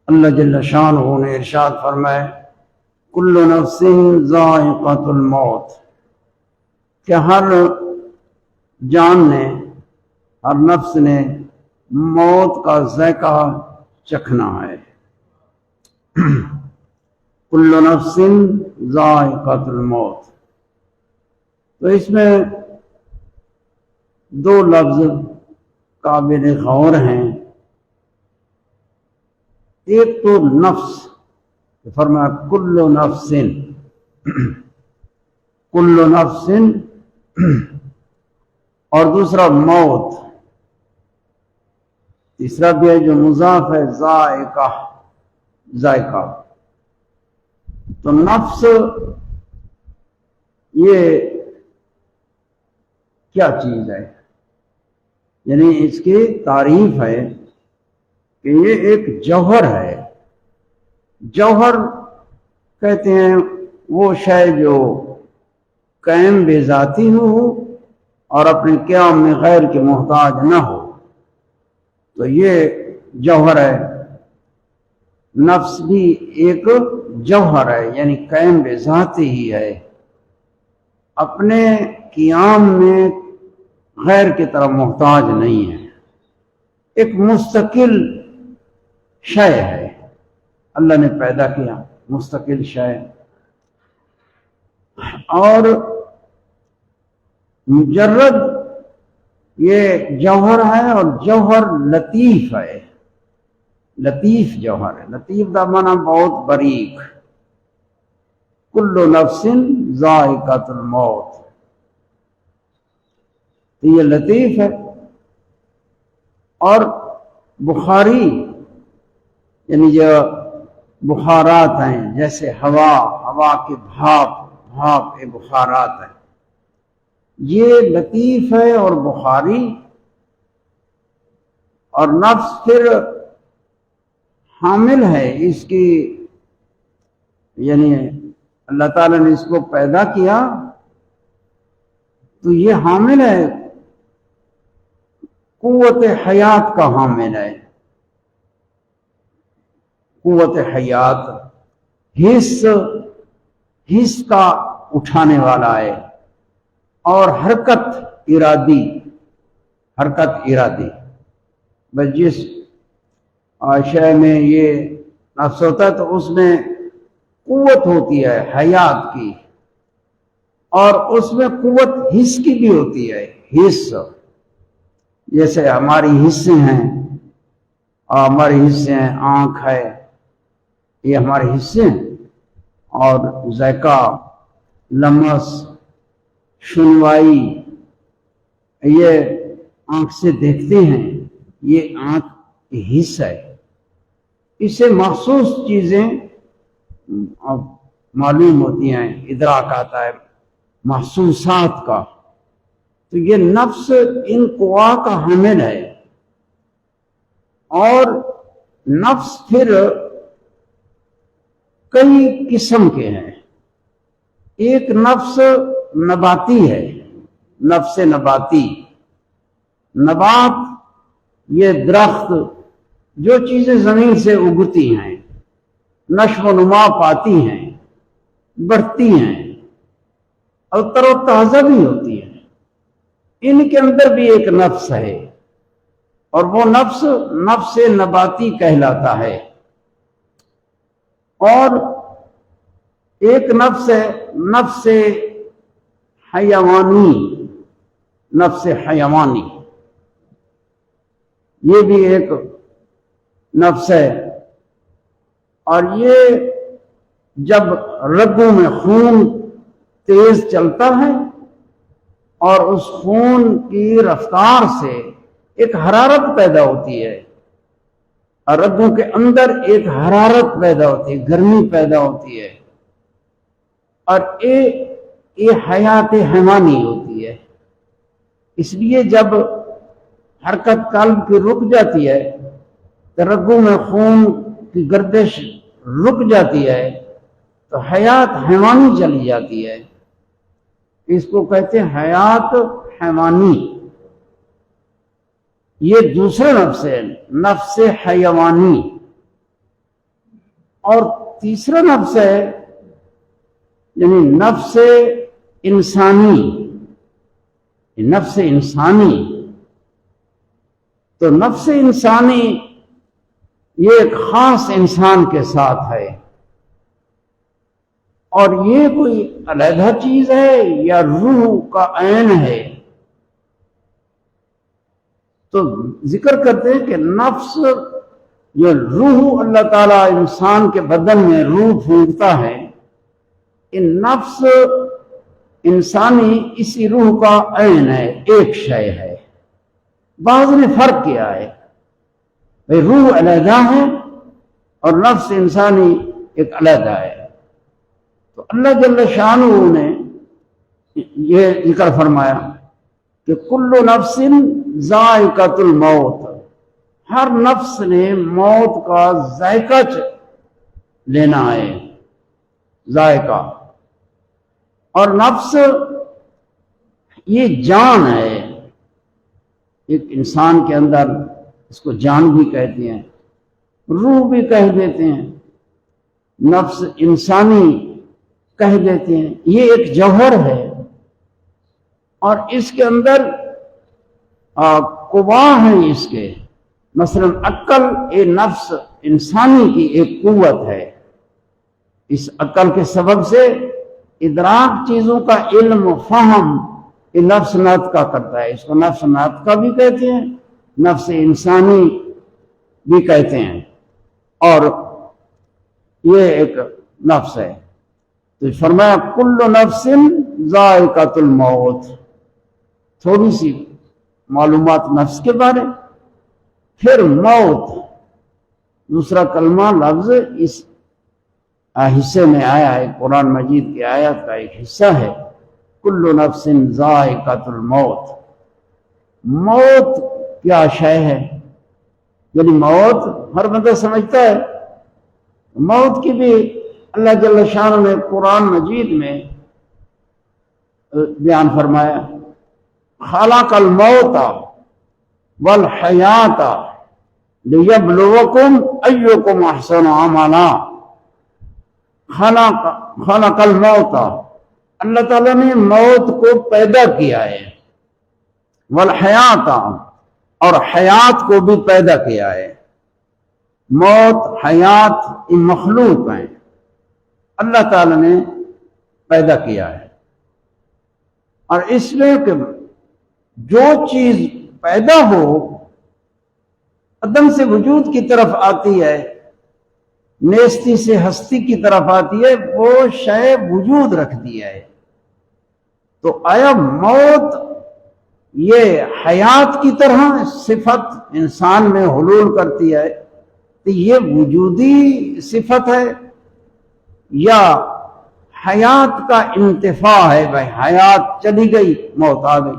اللہ جل شانہ نے ارشاد فرمائے کل نفس ذائقۃ الموت، کہ ہر جان نے، ہر نفس نے موت کا ذائقہ چکھنا ہے۔ کل نفس ذائقۃ الموت، تو اس میں دو لفظ قابل غور ہیں۔ ایک تو نفس، فرمایا کل نفس، کل نفس، اور دوسرا موت، تیسرا بھی ہے جو مضاف ہے ذائقہ، ذائقہ۔ تو نفس یہ کیا چیز ہے؟ یعنی اس کی تعریف ہے کہ یہ ایک جوہر ہے۔ جوہر کہتے ہیں وہ شے جو قائم بے ذاتی ہو اور اپنے قیام میں غیر کے محتاج نہ ہو، تو یہ جوہر ہے۔ نفس بھی ایک جوہر ہے، یعنی قائم بے ذاتی ہی ہے، اپنے قیام میں غیر کی طرف محتاج نہیں ہے، ایک مستقل شے ہے، اللہ نے پیدا کیا مستقل شے۔ اور مجرد یہ جوہر ہے، اور جوہر لطیف ہے، لطیف جوہر ہے۔ لطیف کا معنی بہت باریک۔ کل نفس ذائقۃ الموت، تو یہ لطیف ہے۔ اور بخاری، یعنی جو بخارات ہیں، جیسے ہوا، ہوا کے بھاپ کے بخارات ہیں، یہ لطیف ہے اور بخاری۔ اور نفس پھر حامل ہے اس کی، یعنی اللہ تعالیٰ نے اس کو پیدا کیا تو یہ حامل ہے، قوت حیات کا حامل ہے، قوت حیات، حس کا اٹھانے والا ہے، اور حرکت ارادی۔ بس جس شے میں یہ نفس ہوتا ہے تو اس میں قوت ہوتی ہے حیات کی، اور اس میں قوت حس کی بھی ہوتی ہے، حس، جیسے ہماری حصے ہیں، ہمارے حصے ہیں، آنکھ ہے، یہ ہمارے حصے ہیں، اور ذائقہ، لمس، سنوائی، یہ آنکھ سے دیکھتے ہیں، یہ آنکھ کی حص ہے، اس سے محسوس چیزیں معلوم ہوتی ہیں، ادراک آتا ہے محسوسات کا۔ تو یہ نفس ان قوا کا حامل ہے۔ اور نفس پھر کئی قسم کے ہیں۔ ایک نفس نباتی ہے، نفس نباتی۔ نبات یہ درخت، جو چیزیں زمین سے اگتی ہیں، نشو و نما پاتی ہیں، بڑھتی ہیں اور تر و تازہ بھی ہوتی ہیں، ان کے اندر بھی ایک نفس ہے، اور وہ نفس نباتی کہلاتا ہے۔ اور ایک نفس ہے نفس حیوانی، نفس حیوانی، یہ بھی ایک نفس ہے۔ اور یہ جب رگوں میں خون تیز چلتا ہے اور اس خون کی رفتار سے ایک حرارت پیدا ہوتی ہے، اور رگوں کے اندر ایک حرارت پیدا ہوتی ہے، گرمی پیدا ہوتی ہے، اور یہ حیات حیوانی ہوتی ہے۔ اس لیے جب حرکت قلب کی رک جاتی ہے تو رگوں میں خون کی گردش رک جاتی ہے، تو حیات حیوانی چلی جاتی ہے، اس کو کہتے ہیں حیات حیوانی۔ یہ دوسرے نفس ہے، نفس حیوانی۔ اور تیسرا نفس ہے یعنی نفس انسانی. نفس انسانی تو نفس انسانی یہ ایک خاص انسان کے ساتھ ہے، اور یہ کوئی علیحدہ چیز ہے یا روح کا عین ہے. تو ذکر کرتے ہیں کہ نفس یہ روح اللہ تعالیٰ انسان کے بدن میں روح پھونکتا ہے، ان نفس انسانی اسی روح کا عین ہے، ایک شے ہے. بعض نے فرق کیا ہے، بھئی روح علیحدہ ہے اور نفس انسانی ایک علیحدہ ہے. تو اللہ جل شانہ نے یہ ذکر فرمایا کہ کل نفس ذائقۃ الموت، ہر نفس نے موت کا ذائقہ لینا ہے، ذائقہ. اور نفس یہ جان ہے، ایک انسان کے اندر اس کو جان بھی کہتے ہیں، روح بھی کہہ دیتے ہیں، نفس انسانی کہہ دیتے ہیں. یہ ایک جوہر ہے اور اس کے اندر قوا ہیں اس کے. مثلا عقل یہ نفس انسانی کی ایک قوت ہے، اس عقل کے سبب سے ادراک چیزوں کا علم و فہم یہ نفس ناطقہ کرتا ہے. اس کو نفس ناطقہ بھی کہتے ہیں، نفس انسانی بھی کہتے ہیں، اور یہ ایک نفس ہے. تو فرمایا کل نفس ذائقۃ الموت. تھوڑی سی معلومات نفس کے بارے. پھر موت دوسرا کلمہ لفظ اس حصے میں آیا ہے، قرآن مجید کی آیت کا ایک حصہ ہے، کل نفس ذائقۃ الموت. موت کیا شے ہے؟ یعنی موت ہر بندہ سمجھتا ہے. موت کی بھی اللہ جل شانہ نے قرآن مجید میں بیان فرمایا، خلق الموت والحیات لیبلوکم ایکم احسن عملا. خلق الموت، اللہ تعالیٰ نے موت کو پیدا کیا ہے، والحیات، اور حیات کو بھی پیدا کیا ہے. موت حیات یہ مخلوق ہیں، اللہ تعالیٰ نے پیدا کیا ہے. اور اس لیے کہ جو چیز پیدا ہو عدم سے وجود کی طرف آتی ہے، نیستی سے ہستی کی طرف آتی ہے، وہ شے وجود رکھتی ہے. تو آیا موت یہ حیات کی طرح صفت انسان میں حلول کرتی ہے تو یہ وجودی صفت ہے یا حیات کا انتفاع ہے؟ بھائی حیات چلی گئی موت آ گئی.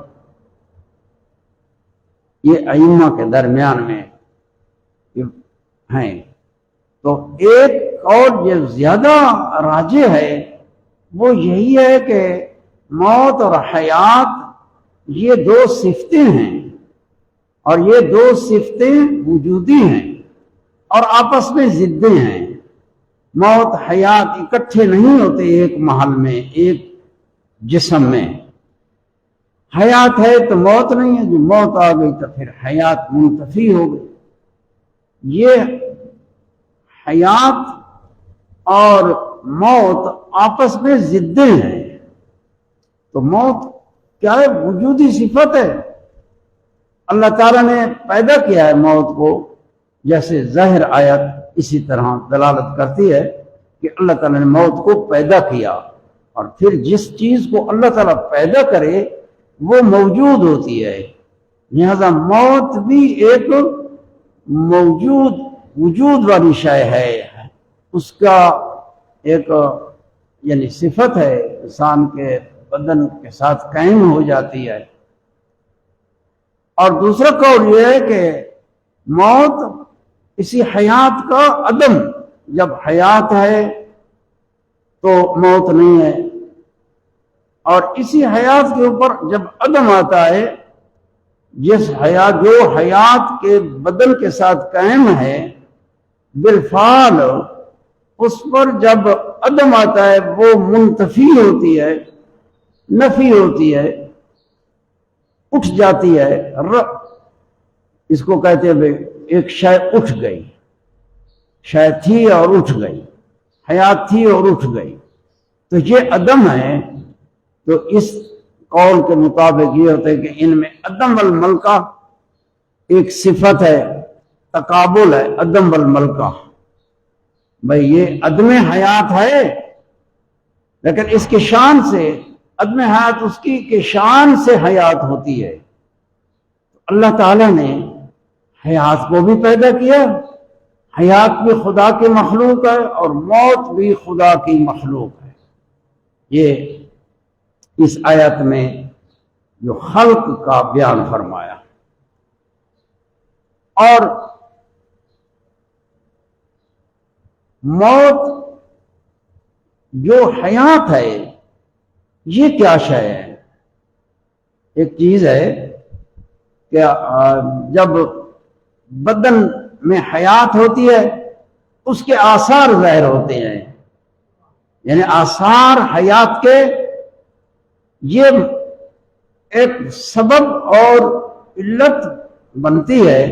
یہ ائمہ کے درمیان میں ہیں. تو ایک اور جو زیادہ راجح ہے وہ یہی ہے کہ موت اور حیات یہ دو صفتیں ہیں، اور یہ دو صفتیں وجودی ہیں اور آپس میں ضدیں ہیں. موت حیات اکٹھے نہیں ہوتے ایک محل میں، ایک جسم میں. حیات ہے تو موت نہیں ہے، جو موت آ گئی تو پھر حیات منتفی ہو گئی. یہ حیات اور موت آپس میں ضدیں ہیں. تو موت کیا ہے؟ وجودی صفت ہے. اللہ تعالیٰ نے پیدا کیا ہے موت کو، جیسے ظاہر آیت اسی طرح دلالت کرتی ہے کہ اللہ تعالیٰ نے موت کو پیدا کیا. اور پھر جس چیز کو اللہ تعالیٰ پیدا کرے وہ موجود ہوتی ہے. لہذا موت بھی ایک موجود وجود والی شے ہے، اس کا ایک یعنی صفت ہے، انسان کے بدن کے ساتھ قائم ہو جاتی ہے. اور دوسرا قول یہ ہے کہ موت اسی حیات کا عدم، جب حیات ہے تو موت نہیں ہے، اور اسی حیات کے اوپر جب عدم آتا ہے، جس حیات جو حیات کے بدن کے ساتھ قائم ہے بالفعل اس پر جب عدم آتا ہے وہ منتفی ہوتی ہے، نفی ہوتی ہے، اٹھ جاتی ہے۔ اس کو کہتے ہیں ایک شے اٹھ گئی، شے تھی اور اٹھ گئی، حیات تھی اور اٹھ گئی، تو یہ عدم ہے۔ تو اس قول کے مطابق یہ ہوتا ہے کہ ان میں عدم والملکہ ایک صفت ہے، تقابل ہے عدم والملکہ۔ بھئی یہ عدم حیات ہے لیکن اس کے شان سے، عدم حیات اس کی کہ شان سے حیات ہوتی ہے۔ اللہ تعالیٰ نے حیات کو بھی پیدا کیا، حیات بھی خدا کی مخلوق ہے اور موت بھی خدا کی مخلوق ہے۔ یہ اس آیت میں جو خلق کا بیان فرمایا۔ اور موت جو حیات ہے یہ کیا شے ہے؟ ایک چیز ہے کہ جب بدن میں حیات ہوتی ہے اس کے آثار ظاہر ہوتے ہیں، یعنی آثار حیات کے، یہ ایک سبب اور علت بنتی ہے،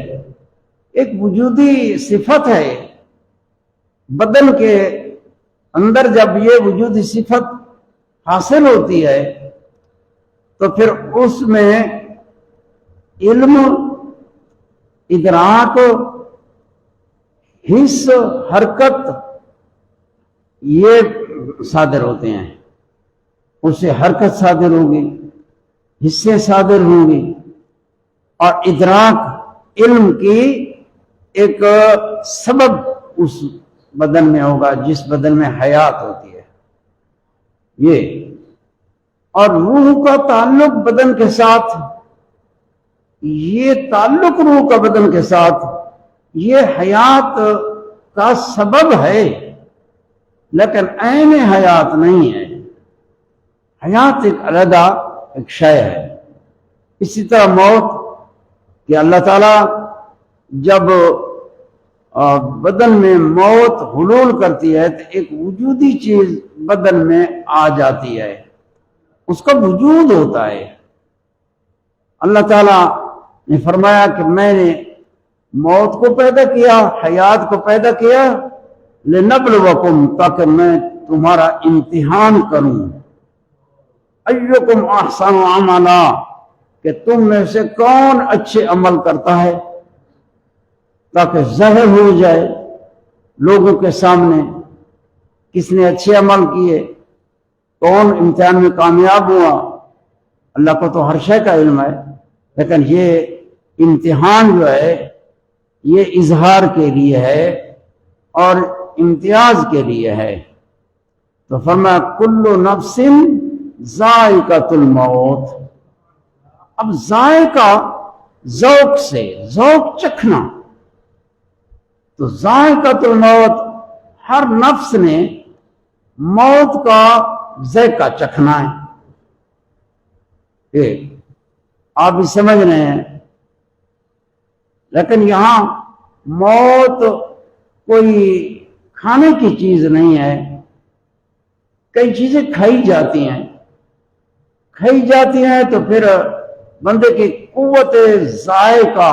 ایک وجودی صفت ہے۔ بدن کے اندر جب یہ وجودی صفت حاصل ہوتی ہے تو پھر اس میں علم، ادراک، حس، حرکت یہ صادر ہوتے ہیں۔ اس سے حرکت صادر ہوگی، حصے صادر ہوں گی، اور ادراک علم کی ایک سبب اس بدن میں ہوگا جس بدن میں حیات ہوتی ہے۔ یہ اور روح کا تعلق بدن کے ساتھ، یہ تعلق روح کا بدن کے ساتھ یہ حیات کا سبب ہے لیکن عین حیات نہیں ہے۔ حیات ایک علیحدہ ایک شے ہے۔ اسی طرح موت کہ اللہ تعالیٰ جب بدن میں موت حلول کرتی ہے تو ایک وجودی چیز بدن میں آ جاتی ہے، اس کا وجود ہوتا ہے۔ اللہ تعالیٰ نے فرمایا کہ میں نے موت کو پیدا کیا، حیات کو پیدا کیا، لنبلوکم، تاکہ میں تمہارا امتحان کروں، ایکم احسن عملا، کہ تم میں سے کون اچھے عمل کرتا ہے، تاکہ ظاہر ہو جائے لوگوں کے سامنے کس نے اچھے عمل کیے، کون امتحان میں کامیاب ہوا۔ اللہ کو تو ہر شے کا علم ہے لیکن یہ امتحان جو ہے یہ اظہار کے لیے ہے اور امتیاز کے لیے ہے۔ تو فرمایا کل نفس ذائقۃ الموت۔ اب ذائقہ ذوق سے، ذوق چکھنا، تو ذائقۃ الموت، ہر نفس نے موت کا ذائقہ چکھنا ہے۔ آپ بھی سمجھ رہے ہیں، لیکن یہاں موت کوئی کھانے کی چیز نہیں ہے۔ کئی چیزیں کھائی جاتی ہیں، کھائی جاتی ہیں تو پھر بندے کی قوت ذائقہ،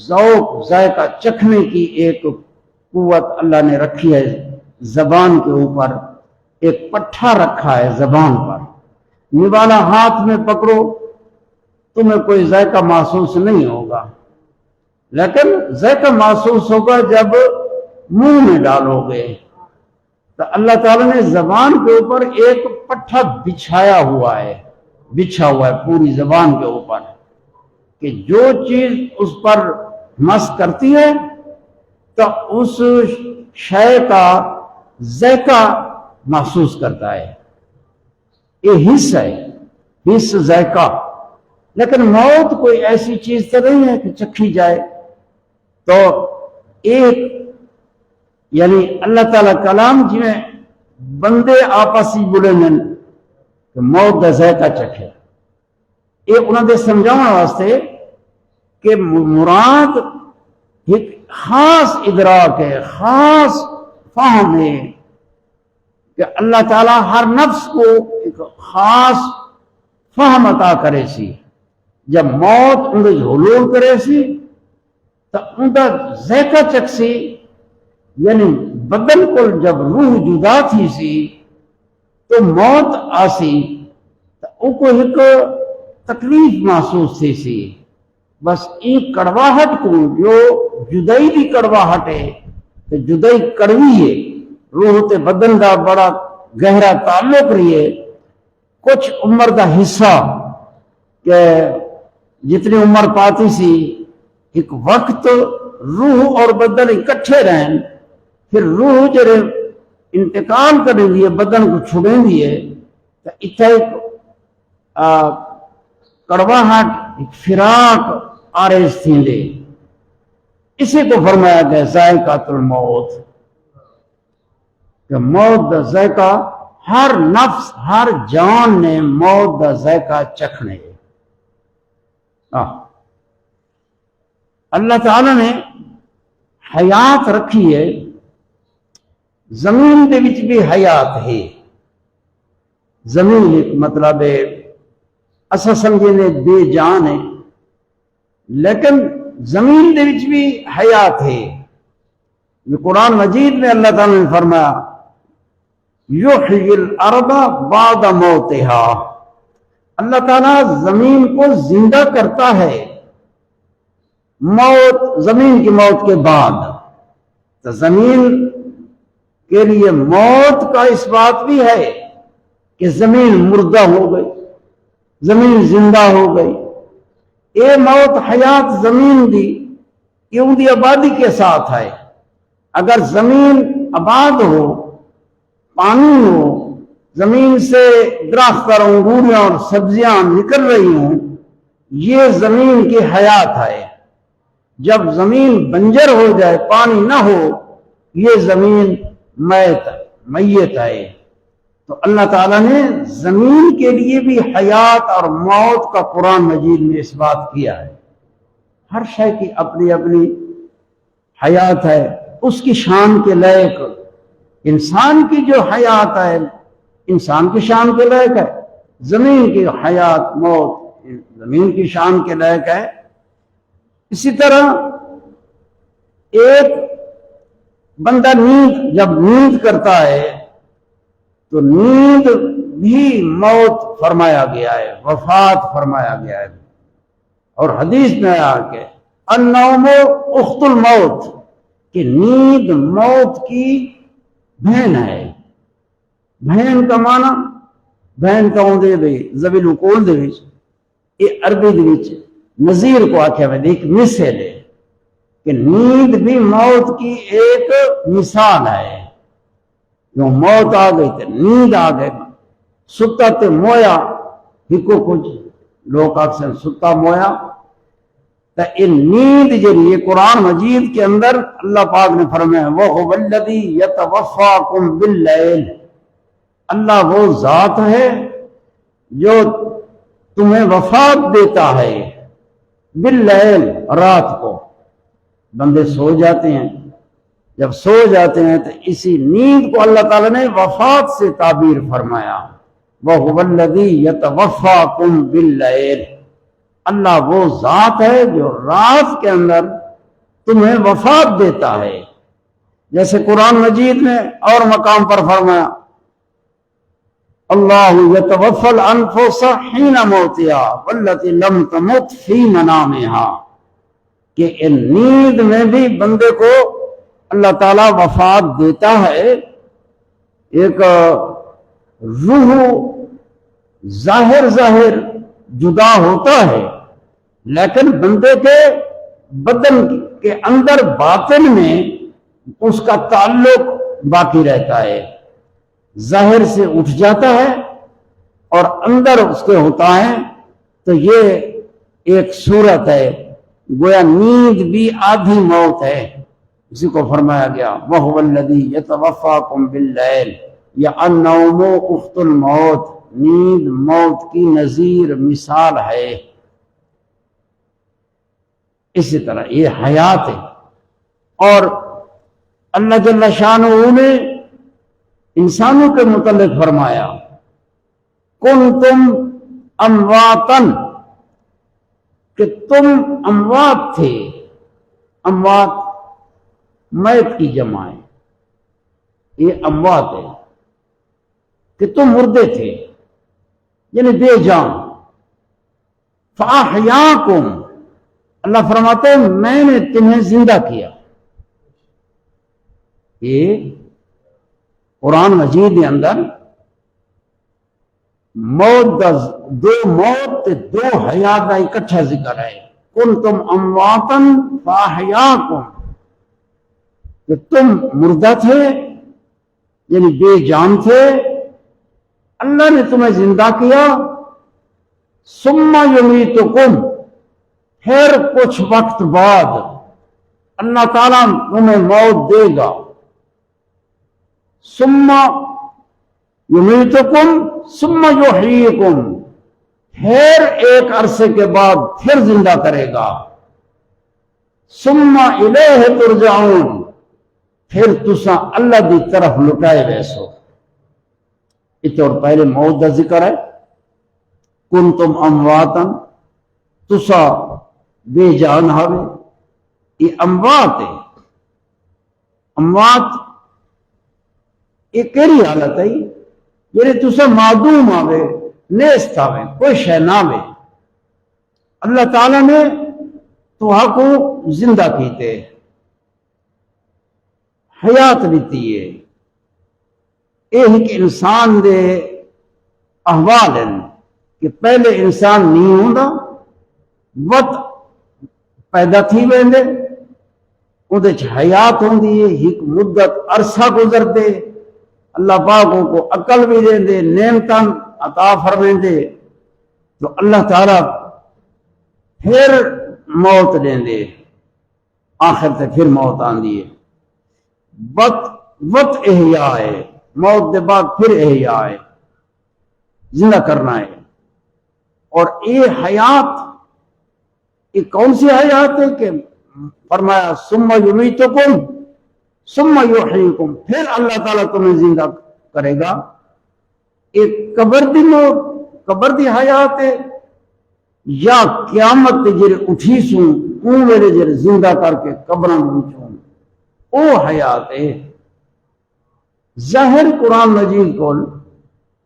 ذوق، ذائقہ چکھنے کی ایک قوت اللہ نے رکھی ہے زبان کے اوپر، ایک پٹھا رکھا ہے زبان پر۔ نوالا ہاتھ میں پکڑو تمہیں کوئی ذائقہ محسوس نہیں ہوگا، لیکن ذائقہ محسوس ہوگا جب منہ میں ڈالو گے۔ تو اللہ تعالیٰ نے زبان کے اوپر ایک پٹھا بچھایا ہوا ہے، بچھا ہوا ہے پوری زبان کے اوپر، کہ جو چیز اس پر مس کرتی ہے تو اس شے کا ذائقہ محسوس کرتا ہے۔ یہ حص ہے، حص ذائقہ۔ لیکن موت کوئی ایسی چیز تو نہیں ہے کہ چکھی جائے۔ تو ایک یعنی اللہ تعالیٰ کلام جی میں بندے آپسی بولے کہ موت دا ذائقہ چکھے، یہ انہوں نے سمجھاؤں واسطے کہ مراد ایک خاص ادراک ہے، خاص فہم ہے کہ اللہ تعالیٰ ہر نفس کو ایک خاص فہم عطا کرے سی جب موت اندر حلول کرے سی تو اندر ذائقہ چک سی یعنی بدن کو جب روح جدا تھی سی تو موت آسی تو او کو ایک تکلیف محسوس تھی سی بس ایک کڑواہٹ کو جو جدائی بھی کڑواہٹ ہے تو جدائی کڑوی ہے روح تے بدن کا بڑا گہرا تعلق رہی ہے کچھ عمر کا حصہ کہ جتنی عمر پاتی سی ایک وقت روح اور بدن اکٹھے رہن پھر روح جڑے انتقال کریں دیئے بدن کو چھوڑیں دیئے تو اتھا ایک کڑواہٹ ایک فراق آرز تھیں دے اسی کو فرمایا گیا ذائقۃ الموت کہ موت دا ذائقہ ہر نفس ہر جان نے موت دا ذائقہ چکھنے اللہ تعالیٰ نے حیات رکھی ہے زمین دے وچ بھی حیات ہے زمین ایک مطلب ہے اسا سمجھے نے بے جان ہے لیکن زمین دے وچ بھی حیات ہے یہ قرآن مجید میں اللہ تعالیٰ نے فرمایا یحیی الارض بعد موتها اللہ تعالیٰ زمین کو زندہ کرتا ہے موت زمین کی موت کے بعد تو زمین کے لیے موت کا اس بات بھی ہے کہ زمین مردہ ہو گئی زمین زندہ ہو گئی اے موت حیات زمین دی یہ ان دی آبادی کے ساتھ ہے اگر زمین آباد ہو پانی ہو زمین سے درخت اور انگوریاں اور سبزیاں نکل رہی ہوں یہ زمین کی حیات ہے جب زمین بنجر ہو جائے پانی نہ ہو یہ زمین میت ہے تو اللہ تعالیٰ نے زمین کے لیے بھی حیات اور موت کا قرآن مجید میں اس بات کیا ہے ہر شے کی اپنی اپنی حیات ہے اس کی شان کے لائق انسان کی جو حیات ہے انسان کی شان کے لائق ہے زمین کی حیات موت زمین کی شان کے لائق ہے اسی طرح ایک بندہ نیند جب نیند کرتا ہے تو نیند بھی موت فرمایا گیا ہے وفات فرمایا گیا ہے اور حدیث میں آیا کہ النوم اخت الموت کہ نیند موت کی بہن ہے بہن کا معنی بہن کا ہوندے بھی زبیل وقول دے وچ یہ عربی دے وچ نظیر کو آکھیا ہے ایک مثال ہے کہ نیند بھی موت کی ایک مثال ہے جو موت آ گئی تو نیند آ گئی ستا تے مویا ہکو کچھ لوگ اکثر ستا مویا تو ان نیند جڑی قرآن مجید کے اندر اللہ پاک نے فرمایا وَهُوَ الَّذِي يَتَوَفَّاكُمْ بِاللَّيْلِ اللہ وہ ذات ہے جو تمہیں وفات دیتا ہے باللیل رات کو بندے سو جاتے ہیں جب سو جاتے ہیں تو اسی نیند کو اللہ تعالیٰ نے وفات سے تعبیر فرمایا وَهُوَ الَّذِي يَتَوَفَّاكُمْ بِاللَّيْلِ اللہ وہ ذات ہے جو رات کے اندر تمہیں وفات دیتا ہے جیسے قرآن مجید میں اور مقام پر فرمایا اللہ یتوفی الانفس حین موتها والتي لم تمت فی منامها کہ ان نیند میں بھی بندے کو اللہ تعالیٰ وفات دیتا ہے ایک روح ظاہر جدا ہوتا ہے لیکن بندے کے بدن کے اندر باطن میں اس کا تعلق باقی رہتا ہے ظاہر سے اٹھ جاتا ہے اور اندر اس کے ہوتا ہے تو یہ ایک صورت ہے گویا نیند بھی آدھی موت ہے اسی کو فرمایا گیا وَهُوَ الَّذِي يَتَوَفَّاكُمْ بِاللَّيْلِ یا النوم اخت الموت نیند موت کی نظیر مثال ہے اسی طرح یہ حیات ہے اور اللہ جل شانہ نے انسانوں کے متعلق فرمایا کنتم امواتن، کہ تم اموات تھے. اموات میت کی جمع ہے، یہ اموات ہے کہ تم مردے تھے یعنی بے جان. فاحیاکم، اللہ فرماتے ہیں میں نے تمہیں زندہ کیا. یہ قرآن مجید کے اندر موت دا دو موت تے دو حیات کا اکٹھا ذکر ہے. کنتم امواتن فاحیاکم، کہ تم مردہ تھے یعنی بے جان تھے، اللہ نے تمہیں زندہ کیا. ثم یمیتکم، پھر کچھ وقت بعد اللہ تعالیٰ تمہیں موت دے گا. ثم یمیتکم ثم یحییکم، پھر ایک عرصے کے بعد پھر زندہ کرے گا. ثم الیہ ترجعون، پھر تساں اللہ دی طرف لٹائے ویسو. اتنے اور پہلے موت کا ذکر ہے. کنتم امواتن، تسا بے جان ہوے، یہ اموات ہے. اموات یہ کیڑی حالت ہے یعنی تسا معدوم آوے، نیست آوے، کوئی شے نہ آوے. اللہ تعالیٰ نے تہا کو زندہ کیتے، حیات دیتی ہے. یہ ایک انسان دے احوال ہیں کہ پہلے انسان نہیں ہوندا، وقت پیدا تھی ویندے، اودے چ حیات ہوندی ہے، ایک مدت عرصہ گزردے، اللہ پاک کو عقل بھی دے دے، نعمتاں عطا فرمیندے، تو اللہ تعالیٰ پھر موت دے دے، آخر تے پھر موت آندی ہے. وقت احیاء ہے، موت دے بعد پھر احیاء ہے، زندہ کرنا ہے. اور یہ حیات یہ کون سی حیات ہے کہ فرمایا ثم یمیتکم ثم یحییکم، پھر اللہ تعالیٰ تمہیں زندہ کرے گا. ایک قبر دی موت، قبر دی حیات ہے، یا قیامت جڑے اٹھی سوں اون ویلے جڑے زندہ کر کے قبراں وچوں او حیات ہے. ظاہر قرآن مجید کو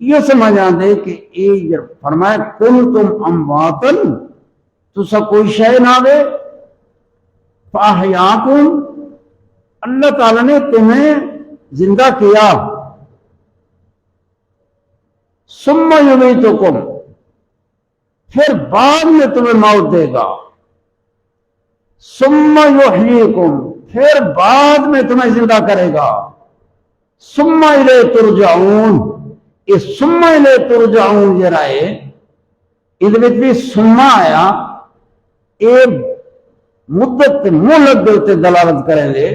یہ سمجھ آندے کہ یہ فرمایا کنتم امواتن، تسا کوئی شے نہ وے، فاحیاکم، اللہ تعالیٰ نے تمہیں زندہ کیا. ثم یمیتکم، پھر بعد میں تمہیں موت دے گا. ثم یحییکم، پھر بعد میں تمہیں زندہ کرے گا. ثم الیہ ترجعون، یہ ثم الیہ ترجعون جڑا ہے اس وچ بھی ثم آیا، یہ مدت مہلت دے تے دلالت کریں دے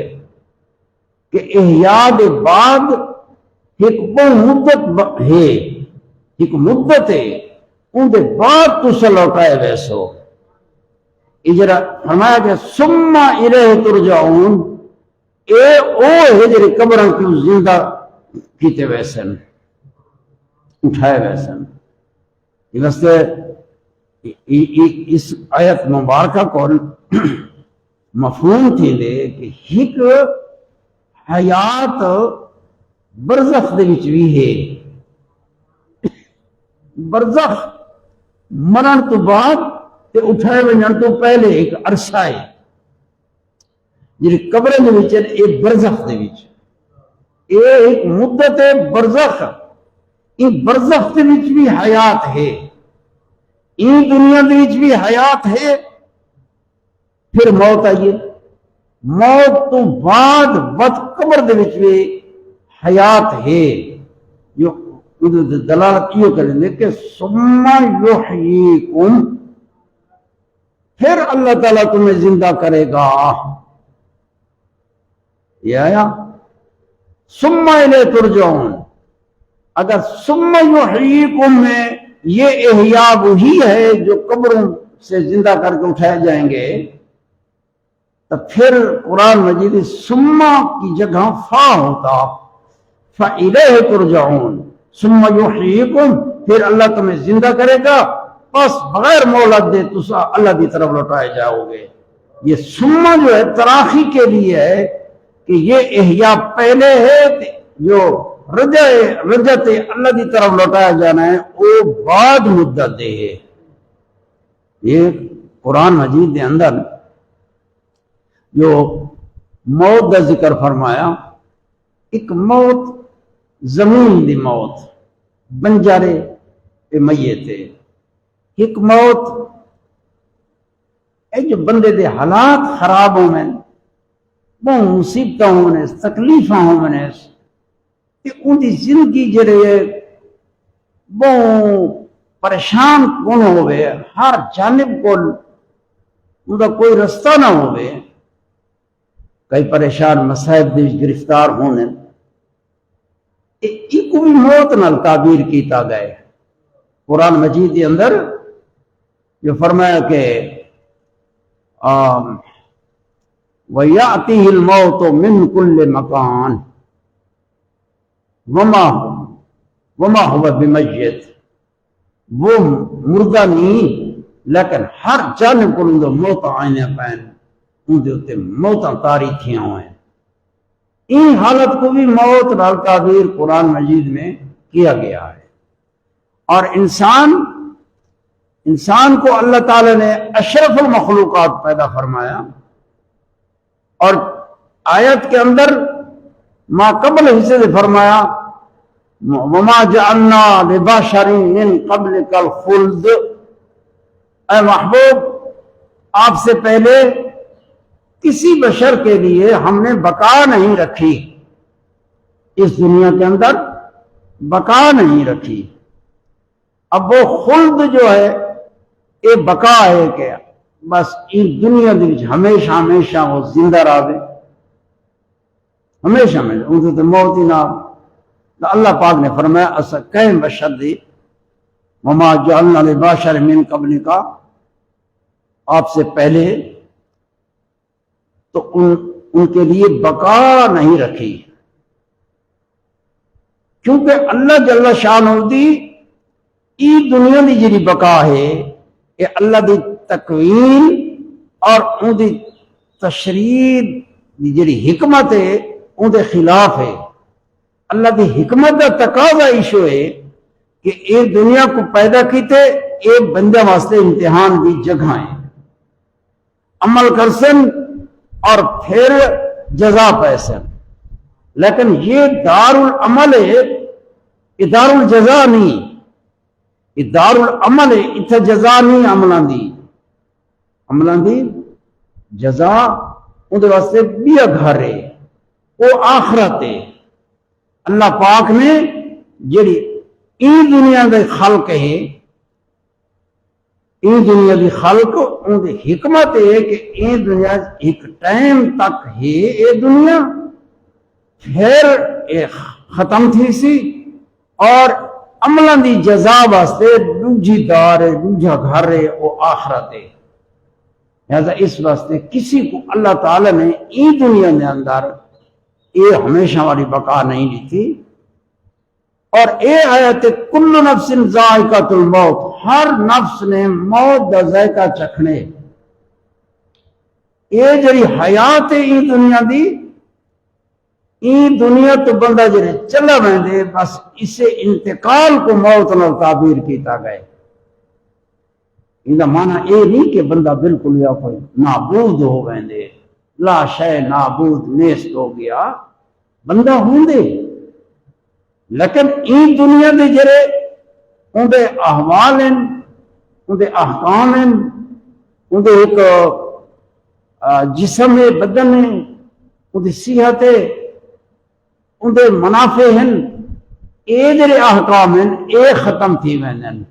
کہ احیاء دے بعد ایک بہت مدت ہے، ایک مدت ہے، ان دے بعد تسا لوٹائے ویسو. یہ جڑا فرمایا کہ ثم الیہ ترجعون، اے او ہے جڑے قبراں کو زندہ کیتے ویسن، اٹھائے ویسن. اس اس آیت مبارکہ کو مفہوم تھی دے کہ ایک حیات برزخ دے وچ بھی ہے. برزخ مرن تو بعد تے اٹھائے ونجن تو پہلے ایک عرصہ ہے جی قبر دے وچ ایک برزخ دے وچ یہ ایک مدت ہے برزخ. یہ برزخ دے وچ بھی حیات ہے، این دنیا دے وچ بھی حیات ہے. پھر موت آئیے، موت تو بعد وقت قبر دے وچ بھی حیات ہے. جو دلالت یہ کریں گے کہ ثم یحییکم، پھر اللہ تعالیٰ تمہیں زندہ کرے گا. یہ آیا ثم الیہ ترجعون. اگر ثم یحییکم میں یہ احیاء وہی ہے جو قبروں سے زندہ کر کے اٹھائے جائیں گے، تو پھر قرآن مجید سما کی جگہ فا ہوتا، فَإِلَيْهِ تُرْجَعُونَ ثُمَّ يُحْيِيكُمْ، پھر اللہ تمہیں زندہ کرے گا، بس بغیر مہلت دے تسا اللہ کی طرف لوٹائے جاؤ گے۔ یہ سما جو ہے تراخی کے لیے ہے کہ یہ احیاء پہلے ہے، جو رجعت اللہ کی طرف لوٹایا جانا ہے وہ بعد مدت دے ہے۔ یہ قرآن مجید کے اندر جو موت کا ذکر فرمایا، ایک موت زمین دی موت، بنجارے پہ میت ہے، ایک موت اے جو بندے دے حالات خراب ہو میں بہت مصیبتیں ہونے تکلیفاں ہونے کہ ان دی زندگی جڑے بہت پریشان کون ہوئے، ہر جانب کو ان کا کوئی رستہ نہ ہوئے، کئی پریشان مصائب دے گرفتار ہونے، ایک بھی موت نال تعبیر کیتا گئے۔ قرآن مجید کے اندر جو فرمایا کہ وَيَأْتِهِ الْمَوْتُ مِنْ كُلِّ مَكَانٍ وَمَا هُوَ بِمَيِّتٍ، وہ مردہ نہیں لیکن ہر جانب کو اندر موت آئینے پہن، ان دے ہوتے موتاں تاری تھیاں ہوئے۔ ان حالت کو بھی موت نال تعبیر قرآن مجید میں کیا گیا ہے۔ اور انسان کو اللہ تعالی نے اشرف المخلوقات پیدا فرمایا، اور آیت کے اندر ما قبل حصے سے فرمایا وَمَا جَعَلْنَا لِبَشَرٍ مِّن قَبْلِكَ الْخُلْدِ، اے محبوب آپ سے پہلے کسی بشر کے لیے ہم نے بقا نہیں رکھی، اس دنیا کے اندر بقا نہیں رکھی۔ اب وہ خلد جو ہے یہ بقا ہے کہ بس اس دنیا دی ہمیشہ ہمیشہ وہ زندہ رہے، ہمیشہ ہمیشہ ان سے موت ہی نہ۔ تو اللہ پاک نے فرمایا اسا کہیں بشر دی وما جعلنا لبشر من قبلک، آپ سے پہلے تو ان کے لیے بقا نہیں رکھی، کیونکہ اللہ جل شانہ دی ای دنیا دی جڑی بقا ہے یہ اللہ دی تکوین اور ان دی تشریع دی جڑی حکمت ہے ان دے خلاف ہے۔ اللہ دی حکمت دا تقاضا ایشو ہے کہ اے دنیا کو پیدا کیتے اے بندے واسطے امتحان دی جگہ ہے، عمل کرسن اور پھر جزا پیسن، لیکن یہ دار العمل ہے، یہ دار الجزا نہیں، یہ دار العمل ہے، اتھا جزا نہیں عملان دی جزا ان دے واسطے بیا گھر ہے، وہ آخرت ہے۔ اللہ پاک نے جڑی این دنیا دے خلق ہے، این دنیا دی خلق ان دی حکمت ہے کہ این دنیا ایک ٹائم تک ہے، یہ دنیا پھر ختم تھی سی، اور عملان دی جزا واسطے دوجی دار ہے، دوجا گھر ہے، وہ آخرت ہے۔ لہذا اس واسطے کسی کو اللہ تعالی نے این دنیا کے اندر یہ ہمیشہ والی بقا نہیں دی تھی۔ اور اے آیت کل نفس ذائقۃ الموت، ہر نفس نے موت دا ذائقہ چکھنے، یہ جڑی حیات ہے این دنیا دی، این دنیا تو بندہ جڑے چلا ویندے بس اسے انتقال کو موت نال تعبیر کیتا گئے۔ ان کا معنی یہ نہیں کہ بندہ بالکل یا کوئی نابود ہو ویندے، لا شے نابود نیست ہو گیا، بندہ ہوندے، لیکن این دنیا دے جڑے ان دے احوال ہیں، ان دے احکام ہیں، ان دے ایک جسم ہے، بدن ہے، ان دی صحت ہے، ان دے منافع ہیں، اے جڑے احکام ہیں اے ختم تھی ویندن،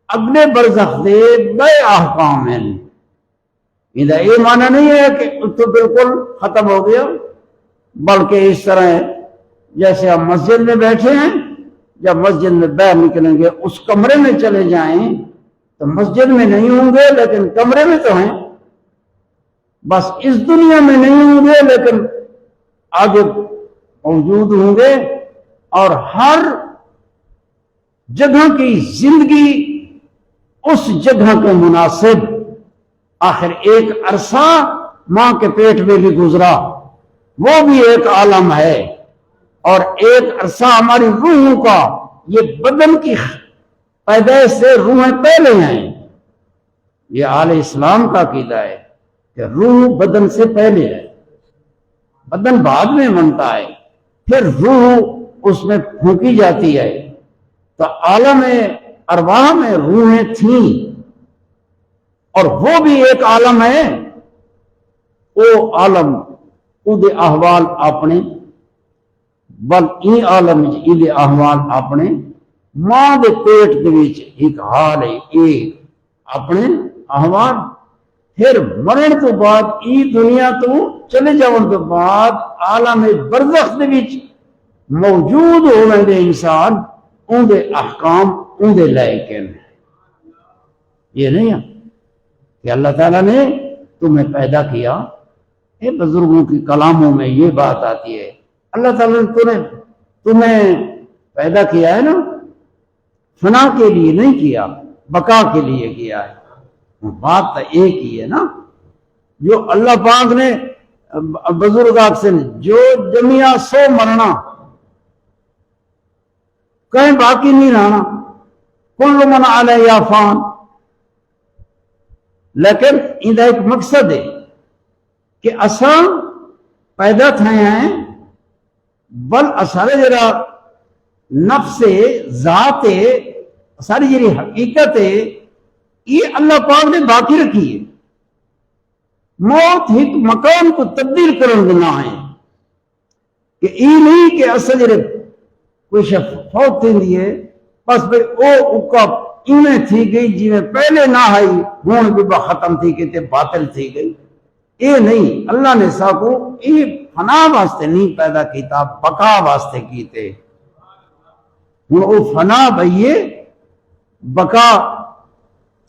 اگلے برزخ دے بے احکام ہیں۔ یہ یہ معنی نہیں ہے کہ تو بالکل ختم ہو گیا، بلکہ اس طرح ہے جیسے ہم مسجد میں بیٹھے ہیں، جب مسجد میں باہر نکلیں گے اس کمرے میں چلے جائیں تو مسجد میں نہیں ہوں گے لیکن کمرے میں تو ہیں، بس اس دنیا میں نہیں ہوں گے لیکن آگے موجود ہوں گے، اور ہر جگہ کی زندگی اس جگہ کے مناسب، آخر ایک عرصہ ماں کے پیٹ میں بھی گزرا، وہ بھی ایک عالم ہے، اور ایک عرصہ ہماری روحوں کا، یہ بدن کی پیدائش سے روحیں پہلے ہیں۔ یہ اہل اسلام کا عقیدہ ہے کہ روح بدن سے پہلے ہے، بدن بعد میں بنتا ہے، پھر روح اس میں پھونکی جاتی ہے۔ تو عالم ارواح میں روحیں تھیں، اور وہ بھی ایک عالم ہے، وہ عالم اود احوال اپنے بل این عالم اید احوال اپنے ماں دے پیٹ دے وچ ایک حال ہے، ایک اپنے احوال، پھر مرن تو بعد ای دنیا تو چلے جاؤن تو بعد عالم برزخ دے وچ موجود ہونے دے انسان ان دے احکام ان دے لائقین۔ یہ نہیں ہے کہ اللہ تعالیٰ نے تمہیں پیدا کیا، یہ بزرگوں کی کلاموں میں یہ بات آتی ہے، اللہ تعالیٰ نے تمہیں پیدا کیا ہے نا، فنا کے لیے نہیں کیا، بقا کے لیے کیا ہے۔ بات تو ایک ہی ہے نا، جو اللہ پاک نے بزرگ سے جو جمیا سو مرنا، کہیں باقی نہیں رہنا، کل من علیہ فان، لیکن ان کا ایک مقصد ہے کہ اساں پیدا تھے ہیں، بل اسارے جرا نفس ذات ساری جی حقیقت ہے یہ اللہ پاک نے باقی رکھی ہے۔ موت ایک مکان کو تبدیل کرن دینا ہے کہ یہ نہیں کہ اصل جڑے کوئی شخص فوت تھی ہے بس بھئی او اکا ایویں تھی گئی جی میں پہلے نہ آئی ہون بھی ختم تھی کہ باطل تھی گئی، یہ نہیں، اللہ نے سا کو یہ فنا واسطے نہیں پیدا کیتا، بقا واسطے کیتے۔ ہوں وہ فنا بھئیے بقا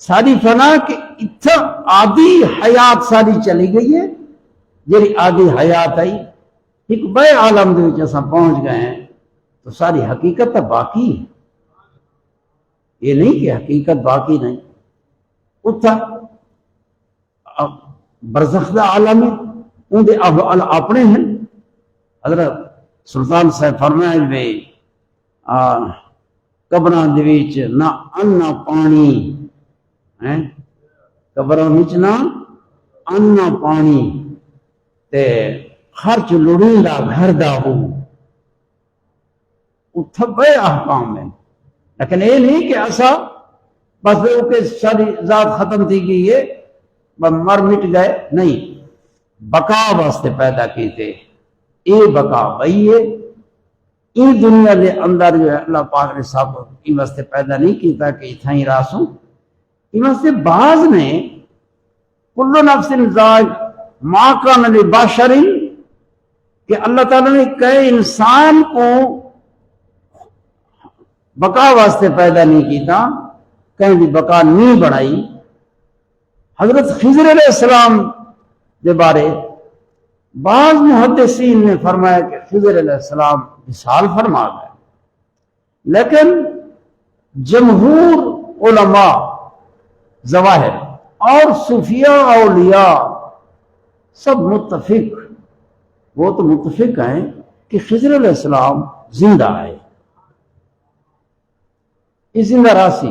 ساری فنا کہ اتھا آدھی حیات ساری چلی گئی ہے، جیری آدھی حیات آئی ایک بے عالم دے وچ اساں پہنچ گئے ہیں، تو ساری حقیقت تو باقی ہے، یہ نہیں کہ حقیقت باقی نہیں۔ اتھا برزخ دا عالم ہے، ان دے اپنے ہیں۔ حضرت سلطان صاحب فرمائے میں قبراں دے وچ نہ ان نہ پانی، قبراں وچ نہ ان نہ پانی، تے خرچ لڑیندا گھر دا ہو، اتھا بے احکام ہے۔ لیکن یہ نہیں کہ ایسا بس وہ کہ ساری ذات ختم تھی گئی ہے مر مٹ گئے، نہیں، بقا واسطے پیدا کیتے، یہ بقا بھئی ہے۔ این دنیا دے اندر جو ہے اللہ پاک نے سب این واسطے پیدا نہیں کیتا کہ اتھا ہی راسوں، این واسطے بعض نے کل نفس ذائق ما کان لبشر، کہ اللہ تعالیٰ نے کئی انسان کو بقا واسطے پیدا نہیں کیتا، کہیں بھی بقا نہیں بڑھائی۔ حضرت خضر علیہ السلام کے بارے بعض محدثین نے فرمایا کہ خضر علیہ السلام وصال فرما گئے، لیکن جمہور علماء ظواہر اور صوفیاء اولیاء سب متفق، وہ تو متفق ہیں کہ خضر علیہ السلام زندہ ہے، اس زندہ راسی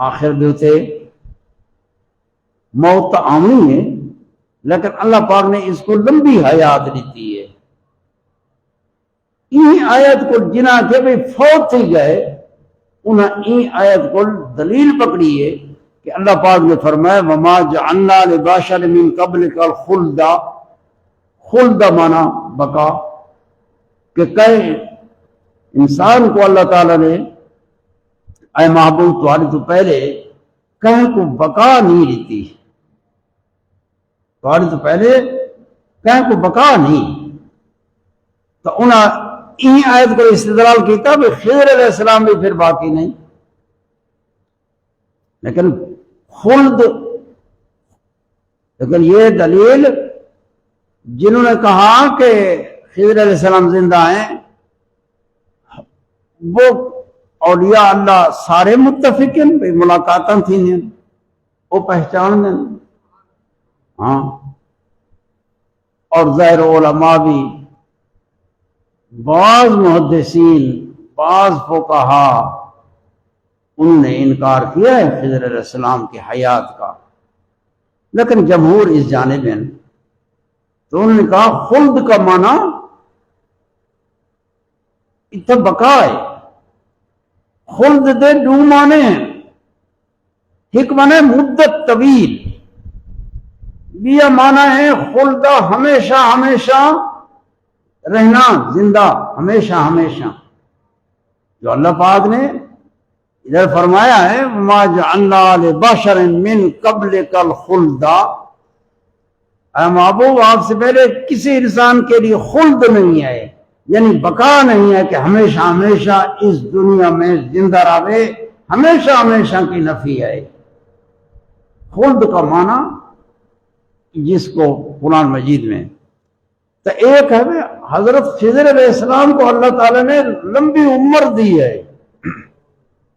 آخر دیتے موت آمنی ہے، لیکن اللہ پاک نے اس کو لمبی حیات دیتی ہے۔ این آیت کو جنہ کے بھی فوت تھی گئے انہیں این آیت کو دلیل پکڑی ہے کہ اللہ پاک نے فرمایا وما جعلنا لبشر من قبلک الخلد، خلد مانا بقا، کہ کئی انسان کو اللہ تعالیٰ نے اے محبوب تمہارے تو پہلے کہیں کو بقا نہیں دیتی، تمہارے تو پہلے کہیں کو بقا نہیں، تو انہاں این آیت کو استدلال کیتا کہ خضر علیہ السلام بھی پھر باقی نہیں، لیکن خلد لیکن یہ دلیل جنہوں نے کہا کہ خضر علیہ السلام زندہ ہیں وہ اولیاء اللہ سارے متفقین بھی ملاقاتاں تھیں وہ پہچان دیں ہاں اور ظاہر علماء بھی بعض محدثین بعض فقہا انہوں نے انکار کیا ہے خضر علیہ السلام کی حیات کا، لیکن جمہور اس جانب ہیں تو انہوں نے کہا خلد کا معنی اتنا بقا ہے، خلد دے دو معنی ہیں، ایک معنی ہے مدت طویل، یہ معنی ہے خلدہ ہمیشہ ہمیشہ رہنا، زندہ ہمیشہ ہمیشہ، جو اللہ پاک نے ادھر فرمایا ہے وَمَا جَعَلْنَا لِبَشَرٍ مِّن قَبْلِكَ الْخُلْدَ، اے محبوب آپ سے پہلے کسی انسان کے لیے خلد نہیں ہے، یعنی بقا نہیں ہے کہ ہمیشہ ہمیشہ اس دنیا میں زندہ رہے، ہمیشہ ہمیشہ کی نفی ہے۔ خلد کا معنی جس کو قرآن مجید میں تو ایک ہے حضرت خضر علیہ السلام کو اللہ تعالیٰ نے لمبی عمر دی ہے،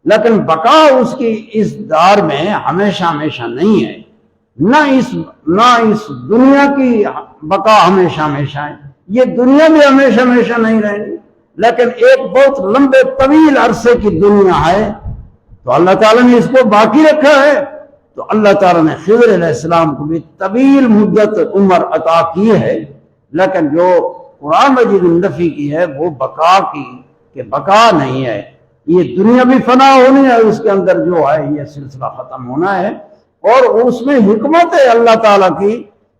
لیکن بقا اس کی اس دار میں ہمیشہ ہمیشہ نہیں ہے، نہ اس دنیا کی بقا ہمیشہ ہمیشہ ہے، یہ دنیا بھی ہمیشہ ہمیشہ نہیں رہے گی، لیکن ایک بہت لمبے طویل عرصے کی دنیا ہے تو اللہ تعالیٰ نے اس کو باقی رکھا ہے، تو اللہ تعالیٰ نے خضر علیہ السلام کو بھی طویل مدت عمر عطا کی ہے، لیکن جو قرآن مجید نے نفی کی ہے وہ بقا کی، کہ بقا نہیں ہے، یہ دنیا بھی فنا ہونی ہے، اس کے اندر جو ہے یہ سلسلہ ختم ہونا ہے، اور اس میں حکمت ہے اللہ تعالیٰ کی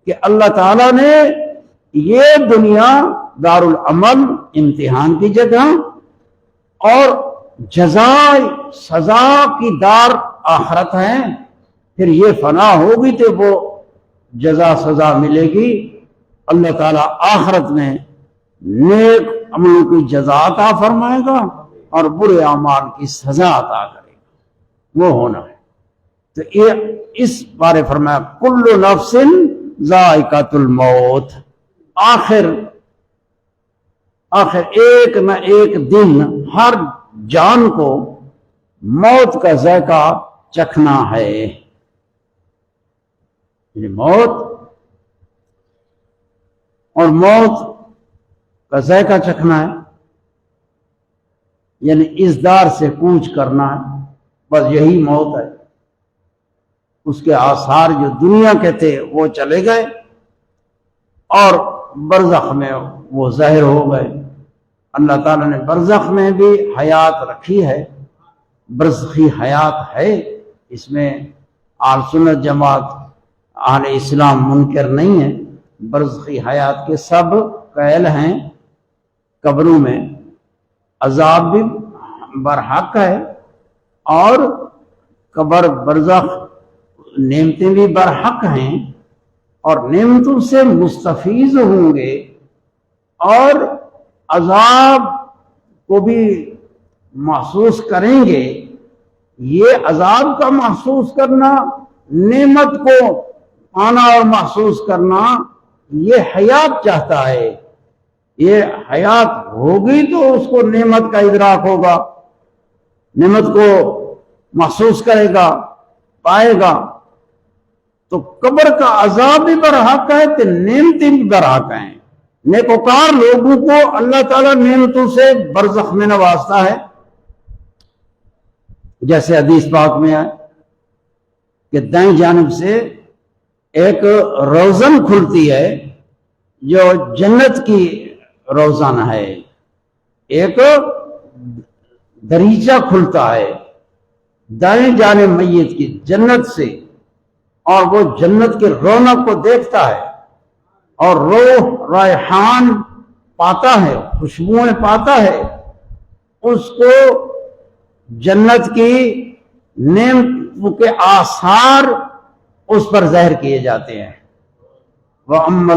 کہ اللہ تعالیٰ نے یہ دنیا دار العمل امتحان کی جگہ اور جزائے سزا کی دار آخرت ہے، پھر یہ فنا ہوگی تو وہ جزا سزا ملے گی، اللہ تعالیٰ آخرت میں نیک عملوں کی جزا عطا فرمائے گا اور برے اعمال کی سزا عطا کرے گا، وہ ہونا ہے۔ تو یہ اس بارے فرمایا کل نفس ذائقۃ الموت، آخر ایک نہ ایک دن ہر جان کو موت کا ذائقہ چکھنا ہے، یعنی موت اور موت کا ذائقہ چکھنا ہے، یعنی اس دار سے کوچ کرنا ہے، بس یہی موت ہے۔ اس کے آثار جو دنیا کے تھے وہ چلے گئے اور برزخ میں وہ ظاہر ہو گئے۔ اللہ تعالیٰ نے برزخ میں بھی حیات رکھی ہے، برزخی حیات ہے، اس میں اہل سنت جماعت اہل اسلام منکر نہیں ہے، برزخی حیات کے سب قائل ہیں۔ قبروں میں عذاب بھی برحق ہے اور قبر برزخ نعمتیں بھی برحق ہیں اور نعمتوں سے مستفیض ہوں گے، اور عذاب کو بھی محسوس کریں گے۔ یہ عذاب کا محسوس کرنا، نعمت کو پانا اور محسوس کرنا، یہ حیات چاہتا ہے، یہ حیات ہوگی تو اس کو نعمت کا ادراک ہوگا، نعمت کو محسوس کرے گا، پائے گا۔ تو قبر کا عذاب بھی برحق ہے تو نعمتیں بھی برحق ہیں۔ نیکوکار لوگوں کو اللہ تعالیٰ نعمتوں سے برزخ میں نوازتا ہے، جیسے حدیث پاک میں ہے کہ دائیں جانب سے ایک روزن کھلتی ہے جو جنت کی روزن ہے، ایک دریچہ کھلتا ہے دائیں جانب میت کی جنت سے، اور وہ جنت کی رونق کو دیکھتا ہے اور روح ریحان پاتا ہے، خوشبوئیں پاتا ہے، اس کو جنت کی نعمت کے آثار اس پر ظاہر کیے جاتے ہیں۔ وَأَمَّا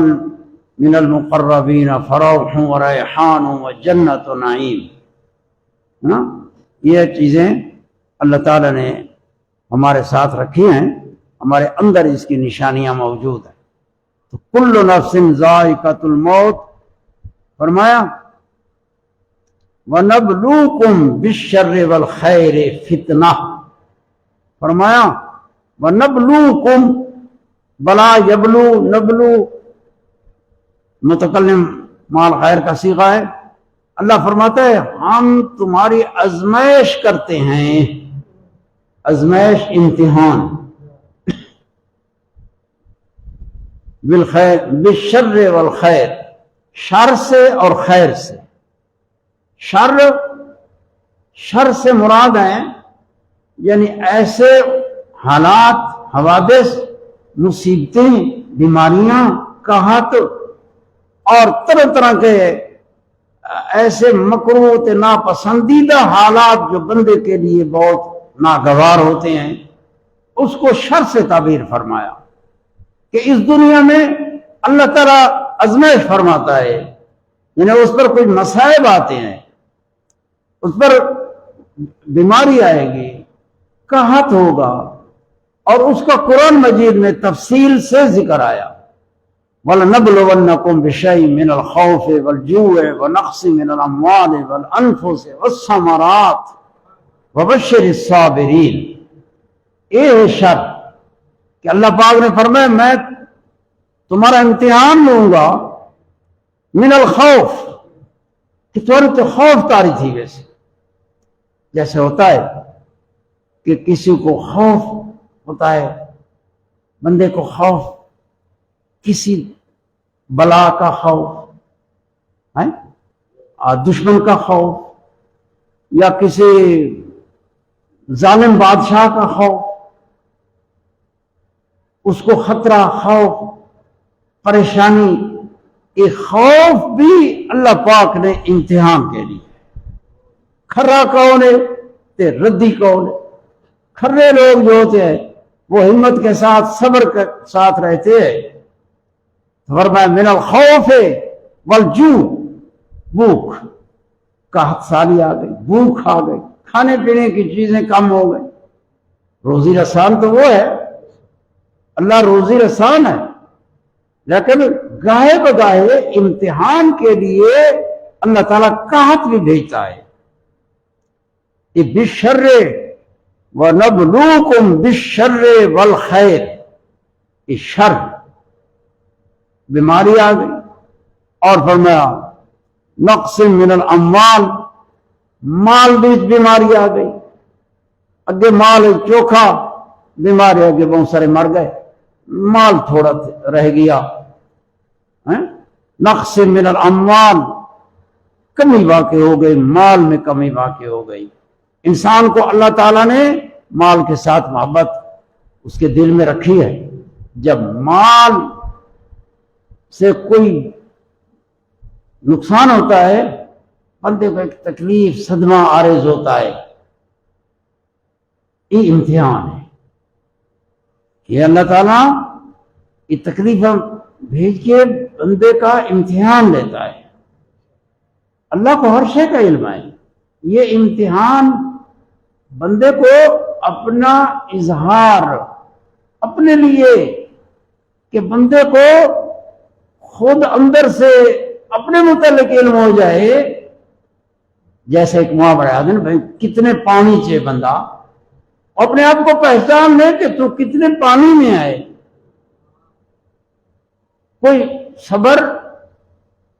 مِنَ الْمُقَرَّبِينَ فَرَوْحٌ وَرَيْحَانٌ وَجَنَّةُ نَعِيمٍ، یہ چیزیں اللہ تعالیٰ نے ہمارے ساتھ رکھی ہیں، ہمارے اندر اس کی نشانیاں موجود ہیں۔ تو کل نفس ذائقۃ الموت فرمایا وَنَبْلُوكُمْ بِالشَّرِّ وَالْخَيْرِ فتنہ، فرمایا وَنَبْلُوكُمْ، بلا یبلو نبلو متکلم مال خیر کا صیغہ ہے۔ اللہ فرماتا ہے ہم تمہاری آزمائش کرتے ہیں، آزمائش امتحان، بالخیر بالشر والخیر، شر سے اور خیر سے۔ شر سے مراد ہیں یعنی ایسے حالات، حوادث، مصیبتیں، بیماریاں، قحط اور طرح طرح کے ایسے مکروہ ناپسندیدہ حالات جو بندے کے لیے بہت ناگوار ہوتے ہیں، اس کو شر سے تعبیر فرمایا کہ اس دنیا میں اللہ تعالیٰ آزمائش فرماتا ہے، یعنی اس پر کوئی مصائب آتے ہیں، اس پر بیماری آئے گی، قحط ہوگا، اور اس کا قرآن مجید میں تفصیل سے ذکر آیا وَلَنَبْلُوَنَّكُمْ بِشَيْءٍ مِّنَ الْخَوْفِ وَالْجُوعِ وَنَقْصٍ مِّنَ الْأَمْوَالِ وَالْأَنفُسِ وَالثَّمَرَاتِ وَبَشِّرِ الصَّابِرِينَ۔ یہ ہے شر کہ اللہ پاک نے فرمایا میں تمہارا امتحان لوں گا من الخوف، کہ تمہاری تو خوف طاری تھی، ویسے جیسے ہوتا ہے کہ کسی کو خوف ہوتا ہے، بندے کو خوف کسی بلا کا خوف ہے، دشمن کا خوف، یا کسی ظالم بادشاہ کا خوف، اس کو خطرہ، خوف، پریشانی۔ یہ خوف بھی اللہ پاک نے امتحان کے لیے۔ کھرا کون ہے تے ردی کون ہے؟ کھرے لوگ جو ہوتے ہیں وہ ہمت کے ساتھ، صبر کے ساتھ رہتے ہیں۔ فرمایا من الخوف والجوع، بھوک، قحط سالی آ گئی، بھوک آ گئی، کھانے پینے کی چیزیں کم ہو گئی۔ روزی رسان تو وہ ہے، اللہ روزی رسان ہے، لیکن گاہے بگاہے امتحان کے لیے اللہ تعالیٰ قحط بھی بھیجتا ہے۔ یہ بالشر وَنَبْلُوكُمْ بِالشَّرِّ وَالْخَيْرِ، یہ شر، بیماری آ گئی، اور فرمایا نقص من الاموال، مال بھی بیماری آ گئی، اگے مال چوکھا، بیماری آگے بہت سارے مر گئے، مال تھوڑا رہ گیا، نقص من الاموال، کمی واقع ہو گئی، مال میں کمی واقع ہو گئی۔ انسان کو اللہ تعالیٰ نے مال کے ساتھ محبت اس کے دل میں رکھی ہے۔ جب مال سے کوئی نقصان ہوتا ہے، بندے کو ایک تکلیف، صدمہ عارض ہوتا ہے، یہ امتحان ہے۔ یہ اللہ تعالیٰ یہ تکلیف بھیج کے بندے کا امتحان لیتا ہے۔ اللہ کو ہر شے کا علم ہے، یہ امتحان بندے کو اپنا اظہار اپنے لیے، کہ بندے کو خود اندر سے اپنے متعلق علم ہو جائے۔ جیسے ایک محاورہ ہے نا، بھائی کتنے پانی چاہے بندہ، اپنے آپ کو پہچان لے کہ تو کتنے پانی میں آئے۔ کوئی صبر،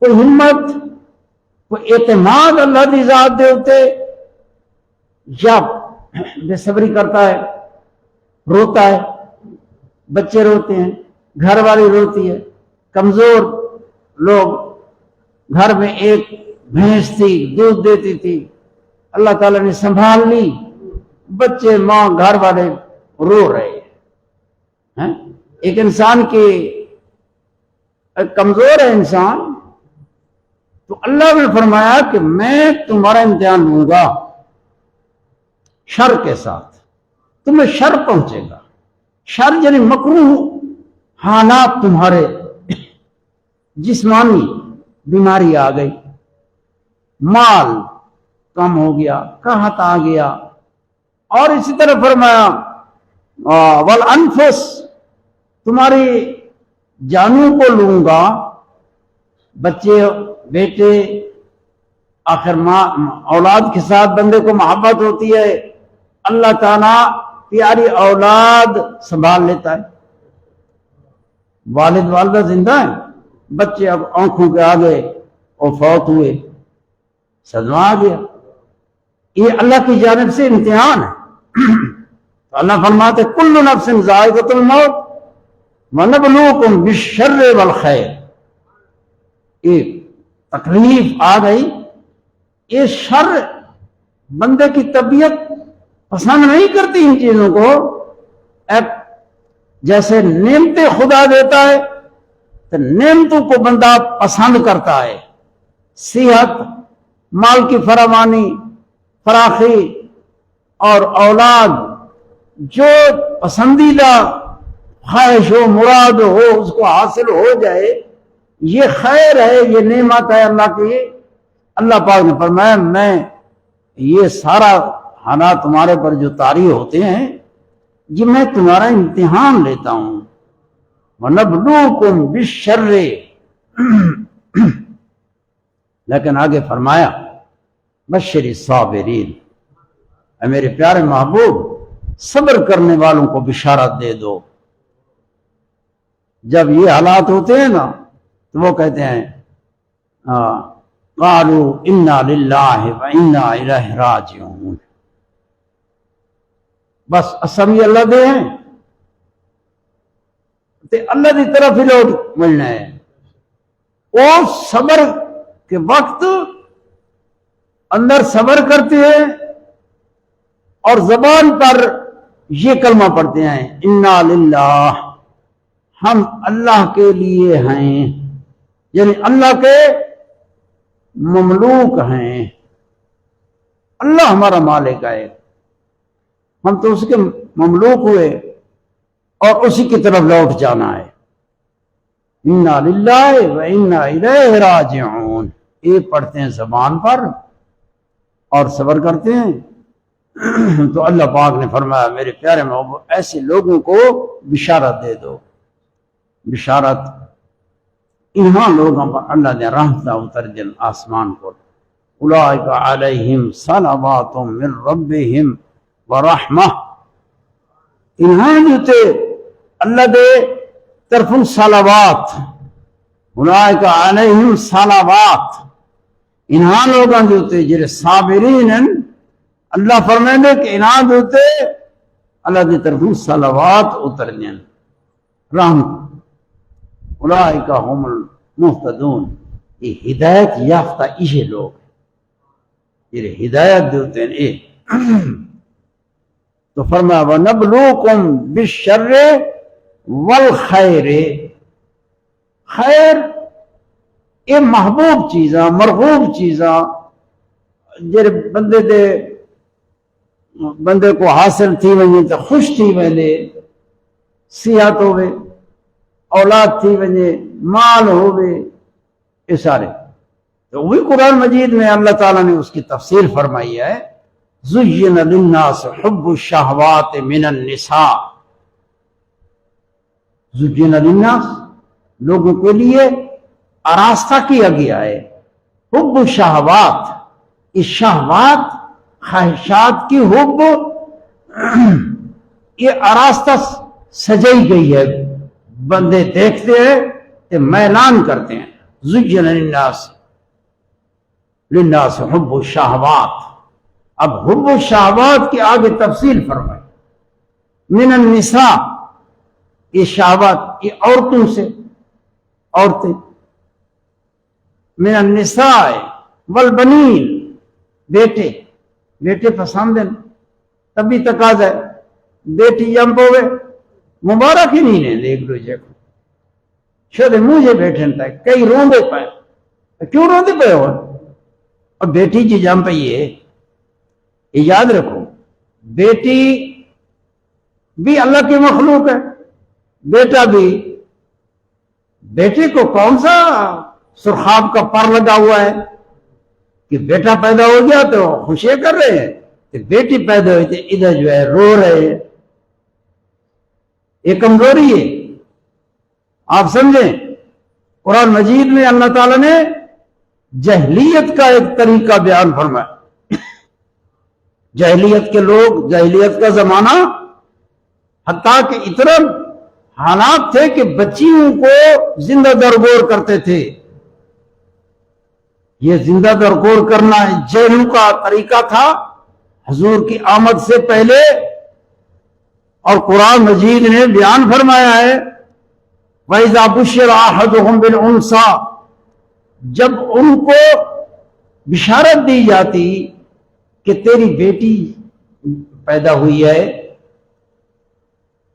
کوئی ہمت، کوئی اعتماد اللہ کی ذات دے ہوتے، یا بے صبری کرتا ہے، روتا ہے، بچے روتے ہیں، گھر والی روتی ہے، کمزور لوگ، گھر میں ایک بھینس تھی دودھ دیتی تھی، اللہ تعالیٰ نے سنبھال لی، بچے، ماں، گھر والے رو رہے ہیں۔ ایک انسان کی کمزور ہے انسان، تو اللہ نے فرمایا کہ میں تمہارا امتحان لوں گا شر کے ساتھ، تمہیں شر پہنچے گا۔ شر یعنی مکروہ حالات، تمہارے جسمانی بیماری آ گئی، مال کم ہو گیا، قحط آ گیا، اور اسی طرح فرمایا والانفس، تمہاری جانوں کو لوں گا، بچے بیٹے، آخر ماں اولاد کے ساتھ بندے کو محبت ہوتی ہے، اللہ تعالیٰ پیاری اولاد سنبھال لیتا ہے۔ والد والدہ زندہ ہیں، بچے اب آنکھوں کے آگے اور فوت ہوئے، صدمہ آ گیا۔ یہ اللہ کی جانب سے امتحان ہے۔ تو اللہ فرماتے کل نفس ذائقۃ الموت وَنَبْلُوكُمْ بِالشَّرِّ وَالْخَيْرِ۔ ایک تکلیف آ گئی، یہ شر، بندے کی طبیعت پسند نہیں کرتی ان چیزوں کو۔ جیسے نعمتیں خدا دیتا ہے تو نعمتوں کو بندہ پسند کرتا ہے، صحت، مال کی فراوانی، فراخی اور اولاد، جو پسندیدہ خواہش ہو، مراد ہو، اس کو حاصل ہو جائے، یہ خیر ہے، یہ نعمت ہے اللہ کی۔ اللہ پاک نے فرمایا میں یہ سارا حالات تمہارے پر جو طاری ہوتے ہیں، یہ میں تمہارا امتحان لیتا ہوں۔ وَنَبْلُوكُمْ بِالشَّرِّ، لیکن آگے فرمایا بشر الصابرین، اے میرے پیارے محبوب صبر کرنے والوں کو بشارت دے دو۔ جب یہ حالات ہوتے ہیں نا تو وہ کہتے ہیں قالوا انا للہ وانا الیہ راجعون، بس اسمی اللہ دے ہیں تے اللہ دی طرف ہی لوٹ ملنا ہے۔ اور صبر کے وقت اندر صبر کرتے ہیں اور زبان پر یہ کلمہ پڑھتے ہیں انا للہ، ہم اللہ کے لیے ہیں، یعنی اللہ کے مملوک ہیں، اللہ ہمارا مالک ہے، ہم تو اس کے مملوک ہوئے اور اسی کی طرف لوٹ جانا ہے۔ انا للہ و انا الیہ راجعون، یہ پڑھتے ہیں زبان پر اور صبر کرتے ہیں۔ تو اللہ پاک نے فرمایا میرے پیارے محبوب ایسے لوگوں کو بشارت دے دو۔ بشارت، انہاں لوگوں پر اللہ نے رحمتہ اتر دن آسمان کو، اولئک علیہم صلوات من ربہم ورحمہ، انہاں جو تے اللہ دے طرف صلوات، اولئک علیہم صلوات، انہاں لوگاں جو تے جڑے صابرین ہیں، اللہ فرمائے کہ انہاں جو تے اللہ دی طرف صلوات اتر دین، رحمت، اولئک هم المہتدون، یہ ہدایت یافتہ یہ لوگ یہ ہدایت دیتے ہیں۔ یہ تو فرمایا وَنَبْلُوكُمْ بِالشَّرِّ وَالْخَيْرِ، خیر یہ محبوب چیزاں، مرغوب چیزاں جڑے بندے کو حاصل تھی ونجے تو خوش تھی ویندے، صحت ہوئے، اولاد تھی ونجے، مال ہوئے، یہ سارے تو وہی قرآن مجید میں اللہ تعالیٰ نے اس کی تفسیر فرمائی ہے زُيِّنَ لِلنَّاسِ حُبُّ الشَّهَوَاتِ مِنَ النِّسَاءِ، زُيِّنَ لِلنَّاسِ لوگوں کے لیے آراستہ کیا گیا ہے، حب الشہوات، اس شہوات خواہشات کی حب یہ آراستہ سجائی گئی ہے، بندے دیکھتے ہیں کہ میلان کرتے ہیں۔ زُيِّنَ للناس حب الشہوات، اب حب الشہوات کی آگے تفصیل فرمائی، من النساء، یہ شہوات یہ عورتوں سے، عورتیں، من النساء والبنین، بیٹے پسند ہیں، تبھی تقاضا ہے بیٹی جنب ہوئے مبارک ہی نہیں لیں ایک دوسرے کو، شاید مجھے بیٹھے تھا کئی روندے پائے، کیوں روندے پائے ہو؟ اور بیٹی جی جم پہ یہ یاد رکھو بیٹی بھی اللہ کی مخلوق ہے، بیٹا بھی، بیٹے کو کون سا سرخاب کا پر لگا ہوا ہے کہ بیٹا پیدا ہو گیا تو خوشیاں کر رہے ہیں، کہ بیٹی پیدا ہوئی تھی ادھر جو ہے رو رہے ہیں، یہ کمزوری ہے۔ آپ سمجھیں قرآن مجید میں اللہ تعالیٰ نے جہلیت کا ایک طریقہ بیان فرمایا. جہلیت کے لوگ، جہلیت کا زمانہ، حتیٰ کہ اتنا حالات تھے کہ بچیوں کو زندہ درگور کرتے تھے. یہ زندہ درگور کرنا جیلوں کا طریقہ تھا حضور کی آمد سے پہلے. اور قرآن مجید نے بیان فرمایا ہے وَإِذَا بُشِّرَ أَحَدُهُمْ بِالْأُنثَىٰ، جب ان کو بشارت دی جاتی کہ تیری بیٹی پیدا ہوئی ہے،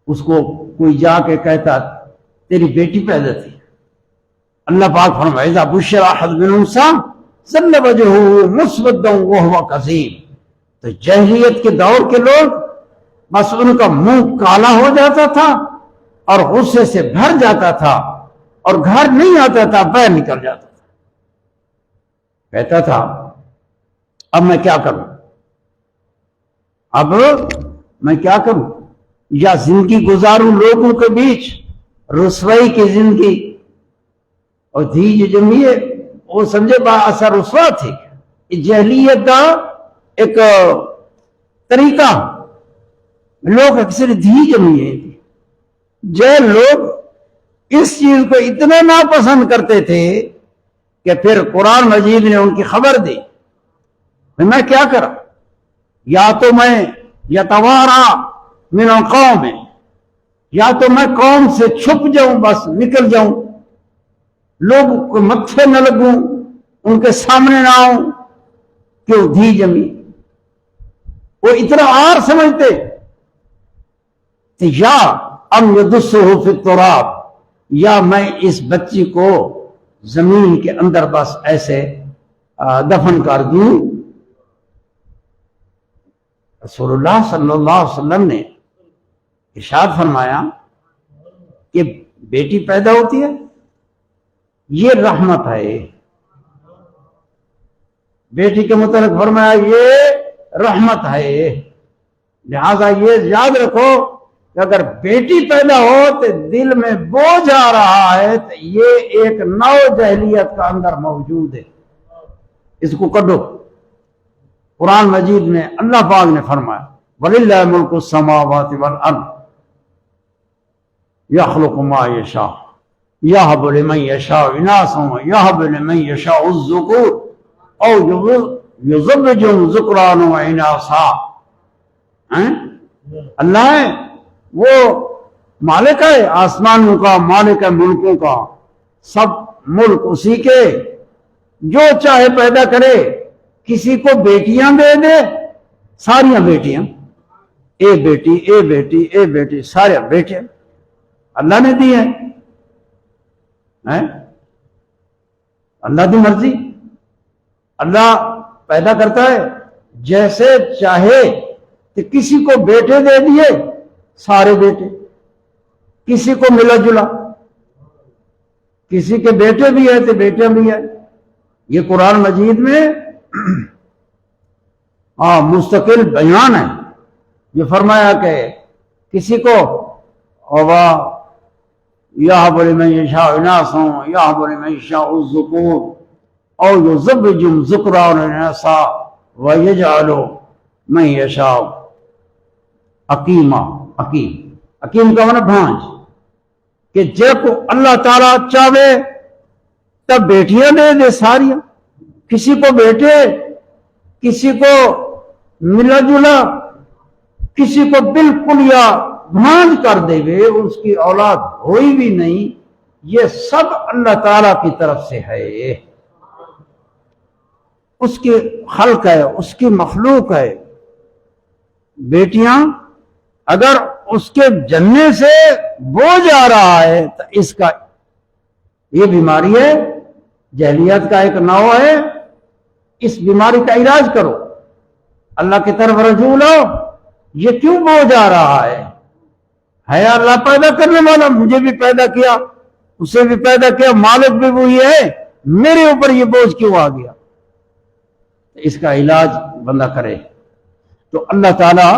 اس کو کوئی جا کے کہتا تیری بیٹی پیدا تھی. اللہ پاک فرمائے وَإِذَا بُشِّرَ أَحَدُهُمْ بِالْأُنثَىٰ ظَلَّ وَجْهُهُ مُسْوَدًّا وَهُوَ كَظِيمٌ. تو جاہلیت کے دور کے لوگ بس ان کا منہ کالا ہو جاتا تھا اور غصے سے بھر جاتا تھا اور گھر نہیں آتا تھا، باہر نکل جاتا تھا. کہتا تھا اب میں کیا کروں، اب میں کیا کروں، یا زندگی گزاروں لوگوں کے بیچ رسوائی کی زندگی. اور دھیج جمیے وہ سمجھے با اثر رسوا تھی. جہلیت کا ایک طریقہ لوگ اکثر دھی جمیے. جو لوگ اس چیز کو اتنا ناپسند کرتے تھے کہ پھر قرآن مجید نے ان کی خبر دی میں کیا کروں، یا تو میں یتوارا من القوم، یا تو میں قوم سے چھپ جاؤں، بس نکل جاؤں، لوگ کو متھے نہ لگوں، ان کے سامنے نہ آؤں. کیوں دھی جمی؟ وہ اتنا آر سمجھتے. یا ام یدسہ فی التراب، یا میں اس بچی کو زمین کے اندر بس ایسے دفن کر دوں. رسول اللہ صلی اللہ علیہ وسلم نے ارشاد فرمایا کہ بیٹی پیدا ہوتی ہے یہ رحمت ہے. بیٹی کے متعلق فرمایا یہ رحمت ہے. لہذا یہ یاد رکھو کہ اگر بیٹی پیدا ہو تو دل میں بوجھ آ رہا ہے تو یہ ایک نو جہلیت کا اندر موجود ہے، اس کو کڈو. قرآن مجید میں اللہ پاک نے فرمایا وَلِلَّهِ مُلْكُ السَّمَاوَاتِ وَالْأَرْضِ يَخْلُقُ مَا يَشَاءُ يَهَبُ لِمَن يَشَاءُ إِنَاثًا وَيَهَبُ لِمَن يَشَاءُ الذُّكُورَ أَوْ يُزَوِّجُهُمْ ذُكْرَانًا وَإِنَاثًا. اللہ ہے وہ مالک ہے آسمانوں کا، مالک ہے ملکوں کا، سب ملک اسی کے، جو چاہے پیدا کرے. کسی کو بیٹیاں دے دے، ساریاں بیٹیاں، اے بیٹی اے بیٹی اے بیٹی، سارے بیٹیاں اللہ نے دی ہیں. اللہ کی مرضی. اللہ پیدا کرتا ہے جیسے چاہے. تو کسی کو بیٹے دے دیے، سارے بیٹے، کسی کو ملا جلا، کسی کے بیٹے بھی ہیں تو بیٹیاں بھی ہیں. یہ قرآن مجید میں مستقل بیان ہے. یہ فرمایا کہ کسی کو یَهَبُ لِمَن يَشَاءُ إِنَاثًا وَيَهَبُ لِمَن يَشَاءُ الذُّكُورَ أَوْ يُزَوِّجُهُمْ ذُكْرَانًا وَإِنَاثًا وَيَجْعَلُ مَن يَشَاءُ عَقِيمًا. عقیم کا مطلب بھانج، کہ جب اللہ تعالیٰ چاہے تب بیٹیاں دے دے ساریاں، کسی کو بیٹے، کسی کو ملا جلا، کسی کو بالکل یا بھانج کر دے گے، اس کی اولاد ہوئی بھی نہیں. یہ سب اللہ تعالیٰ کی طرف سے ہے، اس کی خلق ہے، اس کی مخلوق ہے. بیٹیاں اگر اس کے جننے سے بوجھ آ رہا ہے تو اس کا یہ بیماری ہے، جہلیت کا ایک نو ہے. اس بیماری کا علاج کرو، اللہ کی طرف رجوع ہو. یہ کیوں بوجھ آ رہا ہے اللہ پیدا کرنے والا، مجھے بھی پیدا کیا، اسے بھی پیدا کیا، مالک بھی وہی ہے، میرے اوپر یہ بوجھ کیوں آ گیا؟ اس کا علاج بندہ کرے. تو اللہ تعالی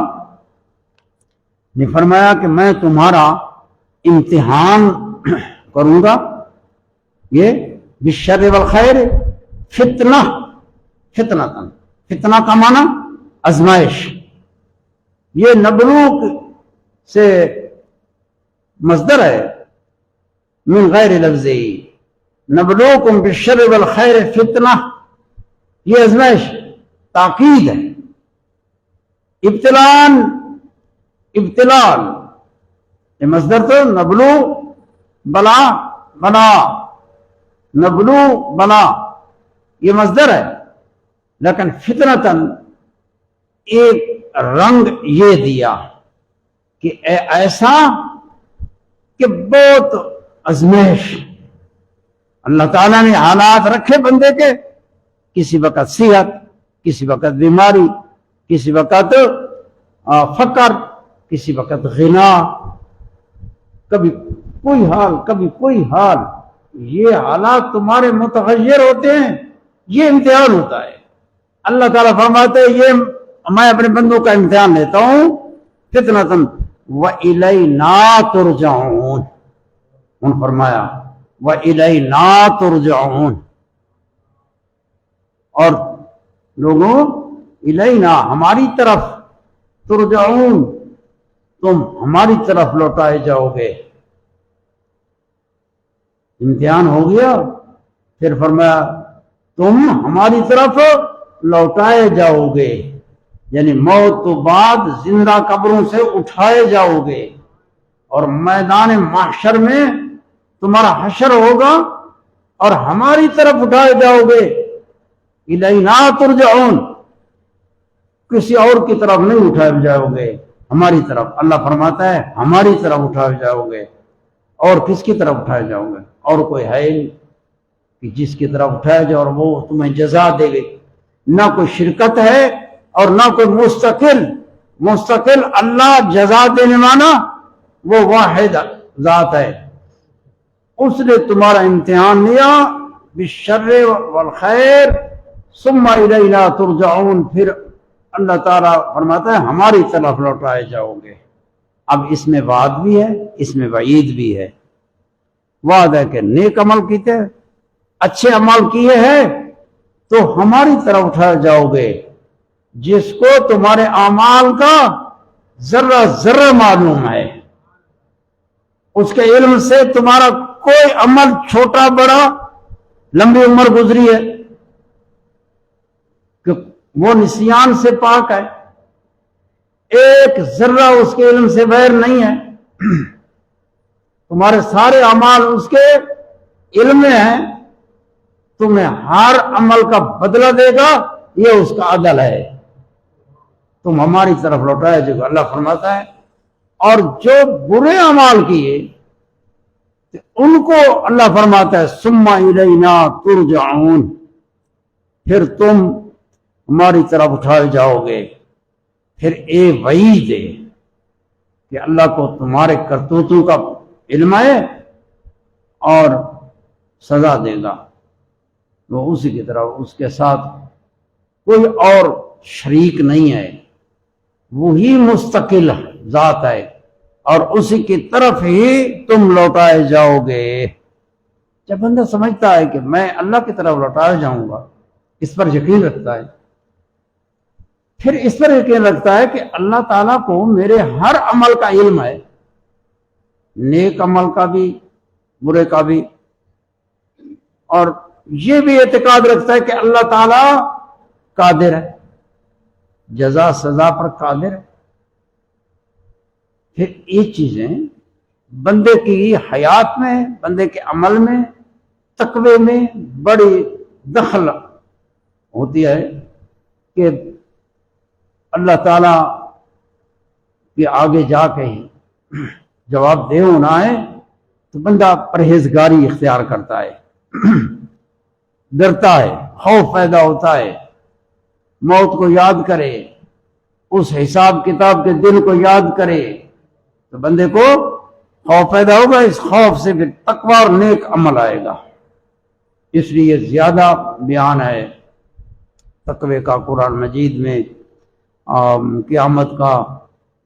نے فرمایا کہ میں تمہارا امتحان کروں گا یہ بالشر والخیر فتنہ، فتنہ کا معنی آزمائش، یہ نبلوک سے مصدر ہے من غیر لفظی، نبلوکم بالشر والخیر فتنہ، یہ آزمائش تاکید ہے، ابتلان یہ مصدر تو نبلو بلا یہ مصدر ہے، لیکن فتنتن ایک رنگ یہ دیا کہ ایسا کہ بہت آزمائش، اللہ تعالیٰ نے حالات رکھے بندے کے، کسی وقت صحت، کسی وقت بیماری، کسی وقت فقر، کسی وقت غنا، کبھی کوئی حال، یہ حالات تمہارے متغیر ہوتے ہیں، یہ امتحان ہوتا ہے۔ اللہ تعالیٰ فرماتے ہیں یہ میں اپنے بندوں کا امتحان لیتا ہوں، فتنۃ وَإِلَيْنَا تُرْجَعُونَ، انہوں نے فرمایا وَإِلَيْنَا تُرْجَعُونَ، اور لوگوں الینا ہماری طرف، ترجعون تم ہماری طرف لوٹائے جاؤ گے۔ امتحان ہو گیا، پھر فرمایا تم ہماری طرف لوٹائے جاؤ گے، یعنی موت تو بعد زندہ قبروں سے اٹھائے جاؤ گے، اور میدان محشر میں تمہارا حشر ہوگا اور ہماری طرف اٹھائے جاؤ گے۔ الینا ترجعون، کسی اور کی طرف نہیں اٹھائے جاؤ گے، ہماری طرف۔ اللہ فرماتا ہے ہماری طرف اٹھائے جاؤ گے، اور کس کی طرف اٹھائے جاؤ گے؟ اور کوئی ہے نہیں کہ جس کی طرف اٹھائے جاؤ اور وہ تمہیں جزا دے گی، نہ کوئی شرکت ہے اور نہ کوئی مستقل اللہ جزا دینے والا، وہ واحد ذات ہے، اس نے تمہارا امتحان لیا بالشر والخیر ثم الینا ترجعون، پھر اللہ تعالیٰ فرماتا ہے ہماری طرف لوٹائے جاؤ گے۔ اب اس میں وعد بھی ہے، اس میں وعید بھی ہے۔ وعد ہے کہ نیک عمل کیتے، اچھے عمل کیے ہیں تو ہماری طرف اٹھائے جاؤ گے، جس کو تمہارے اعمال کا ذرہ معلوم ہے، اس کے علم سے تمہارا کوئی عمل چھوٹا بڑا، لمبی عمر گزری ہے کہ وہ نسیان سے پاک ہے، ایک ذرہ اس کے علم سے باہر نہیں ہے، تمہارے سارے اعمال اس کے علم میں ہیں، تمہیں ہر عمل کا بدلہ دے گا، یہ اس کا عدل ہے، تم ہماری طرف لوٹائے جو اللہ فرماتا ہے۔ اور جو برے اعمال کیے ان کو اللہ فرماتا ہے ثم الینا ترجعون، پھر تم ہماری طرف اٹھائے جاؤ گے۔ پھر وعید ہے کہ اللہ کو تمہارے کرتوتوں کا علم ہے اور سزا دے گا، وہ اسی کی طرف، اس کے ساتھ کوئی اور شریک نہیں ہے، وہی مستقل ذات ہے اور اسی کی طرف ہی تم لوٹائے جاؤ گے۔ جب بندہ سمجھتا ہے کہ میں اللہ کی طرف لوٹائے جاؤں گا، اس پر یقین رکھتا ہے، پھر اس پر یقین رکھتا ہے کہ اللہ تعالیٰ کو میرے ہر عمل کا علم ہے، نیک عمل کا بھی برے کا بھی، اور یہ بھی اعتقاد رکھتا ہے کہ اللہ تعالیٰ قادر ہے، جزا سزا پر قادر ہے۔ پھر یہ چیزیں بندے کی حیات میں، بندے کے عمل میں، تقوی میں بڑی دخل ہوتی ہے کہ اللہ تعالیٰ کے آگے جا کے ہی جواب دے ہونا ہے تو بندہ پرہیزگاری اختیار کرتا ہے، ڈرتا ہے، خوف پیدا ہوتا ہے، موت کو یاد کرے، اس حساب کتاب کے دن کو یاد کرے تو بندے کو خوف پیدا ہوگا، اس خوف سے پھر تقوی اور نیک عمل آئے گا۔ اس لیے زیادہ بیان ہے تقوی کا قرآن مجید میں، قیامت کا،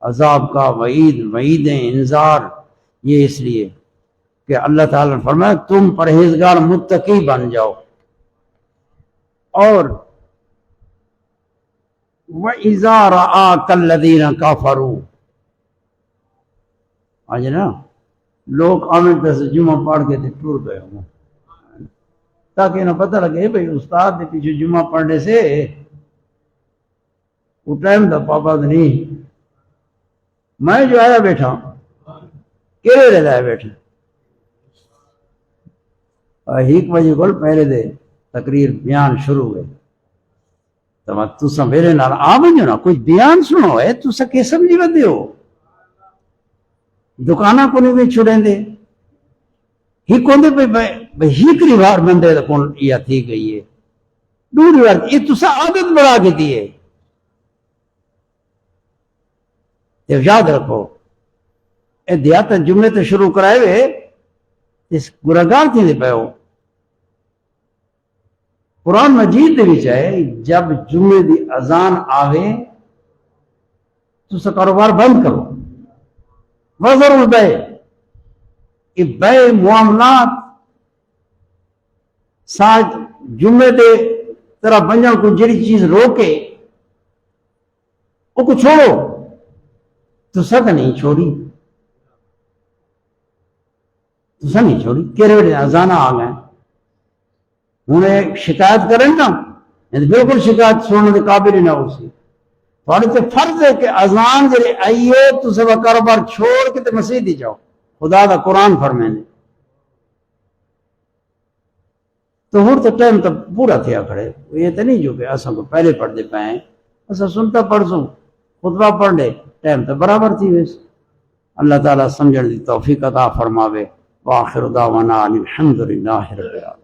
عذاب کا، وعیدیں، انذار، یہ اس لیے کہ اللہ تعالیٰ نے فرمایا تم پرہیزگار متقی بن جاؤ. اور وَإِذَا رَآكَ الَّذِينَ كَفَرُوا، آج نا لوگ آمن سے جمعہ پڑھ کے تھے ٹور گئے ہوں تاکہ انہیں پتہ لگے بھئی استاد کے پیچھے جمعہ پڑھنے سے وہ ٹائم دا پابند نہیں. میں جو آیا بیٹھا کیڑے لے جایا بیٹھا 1 بجے کو پہلے دے تقریر بیان شروع ہوئے تو تسا میرے نال آ ونجو نا کوئی بیان سنو ہے تسا کی سمجھی ودے ہو دکاناں کو نہیں چھڑیں دے ہی کوندے پہ ہی کری بار بندے دا کون یا تھی گئی ہے دوری بار یہ تسا عادت بڑھا کے دیئے. یاد رکھو اے دیاتن جملے تے شروع کرائے ہوئے اس گناہگار تھی دے پہ ہو. قرآن مجید دے بھی چاہے جب جمعے دی اذان آوے تو کاروبار بند کرو. وزر البے یہ بے معاملات ساتھ جمعے دے طرح بنجن کو جڑی چیز روکے وہ کو چھوڑو تو سب نہیں چھوڑی کہہ رہے اذانہ آ گئے انہیں شکایت کریں نا بالکل شکایت سننے کے قابل ہی نہ ہو سی تھوڑے تے فرض ہے کہ اذان جڑے آئیے تو سب کاروبار چھوڑ کے تے مسجد ہی جاؤ. خدا دا قرآن فرمائنے تو ہر تو ٹائم تو پورا تھیا کھڑے یہ تو نہیں جو کہ اساں کو پہلے پڑھ دے پائیں اساں سنتا پڑھ سوں خطبہ پڑھ لے ٹائم تو برابر تھی ویس. اللہ تعالیٰ سمجھن دی توفیق عطا فرماوے. وآخر دعوانا الحمدللہ رب العالمین.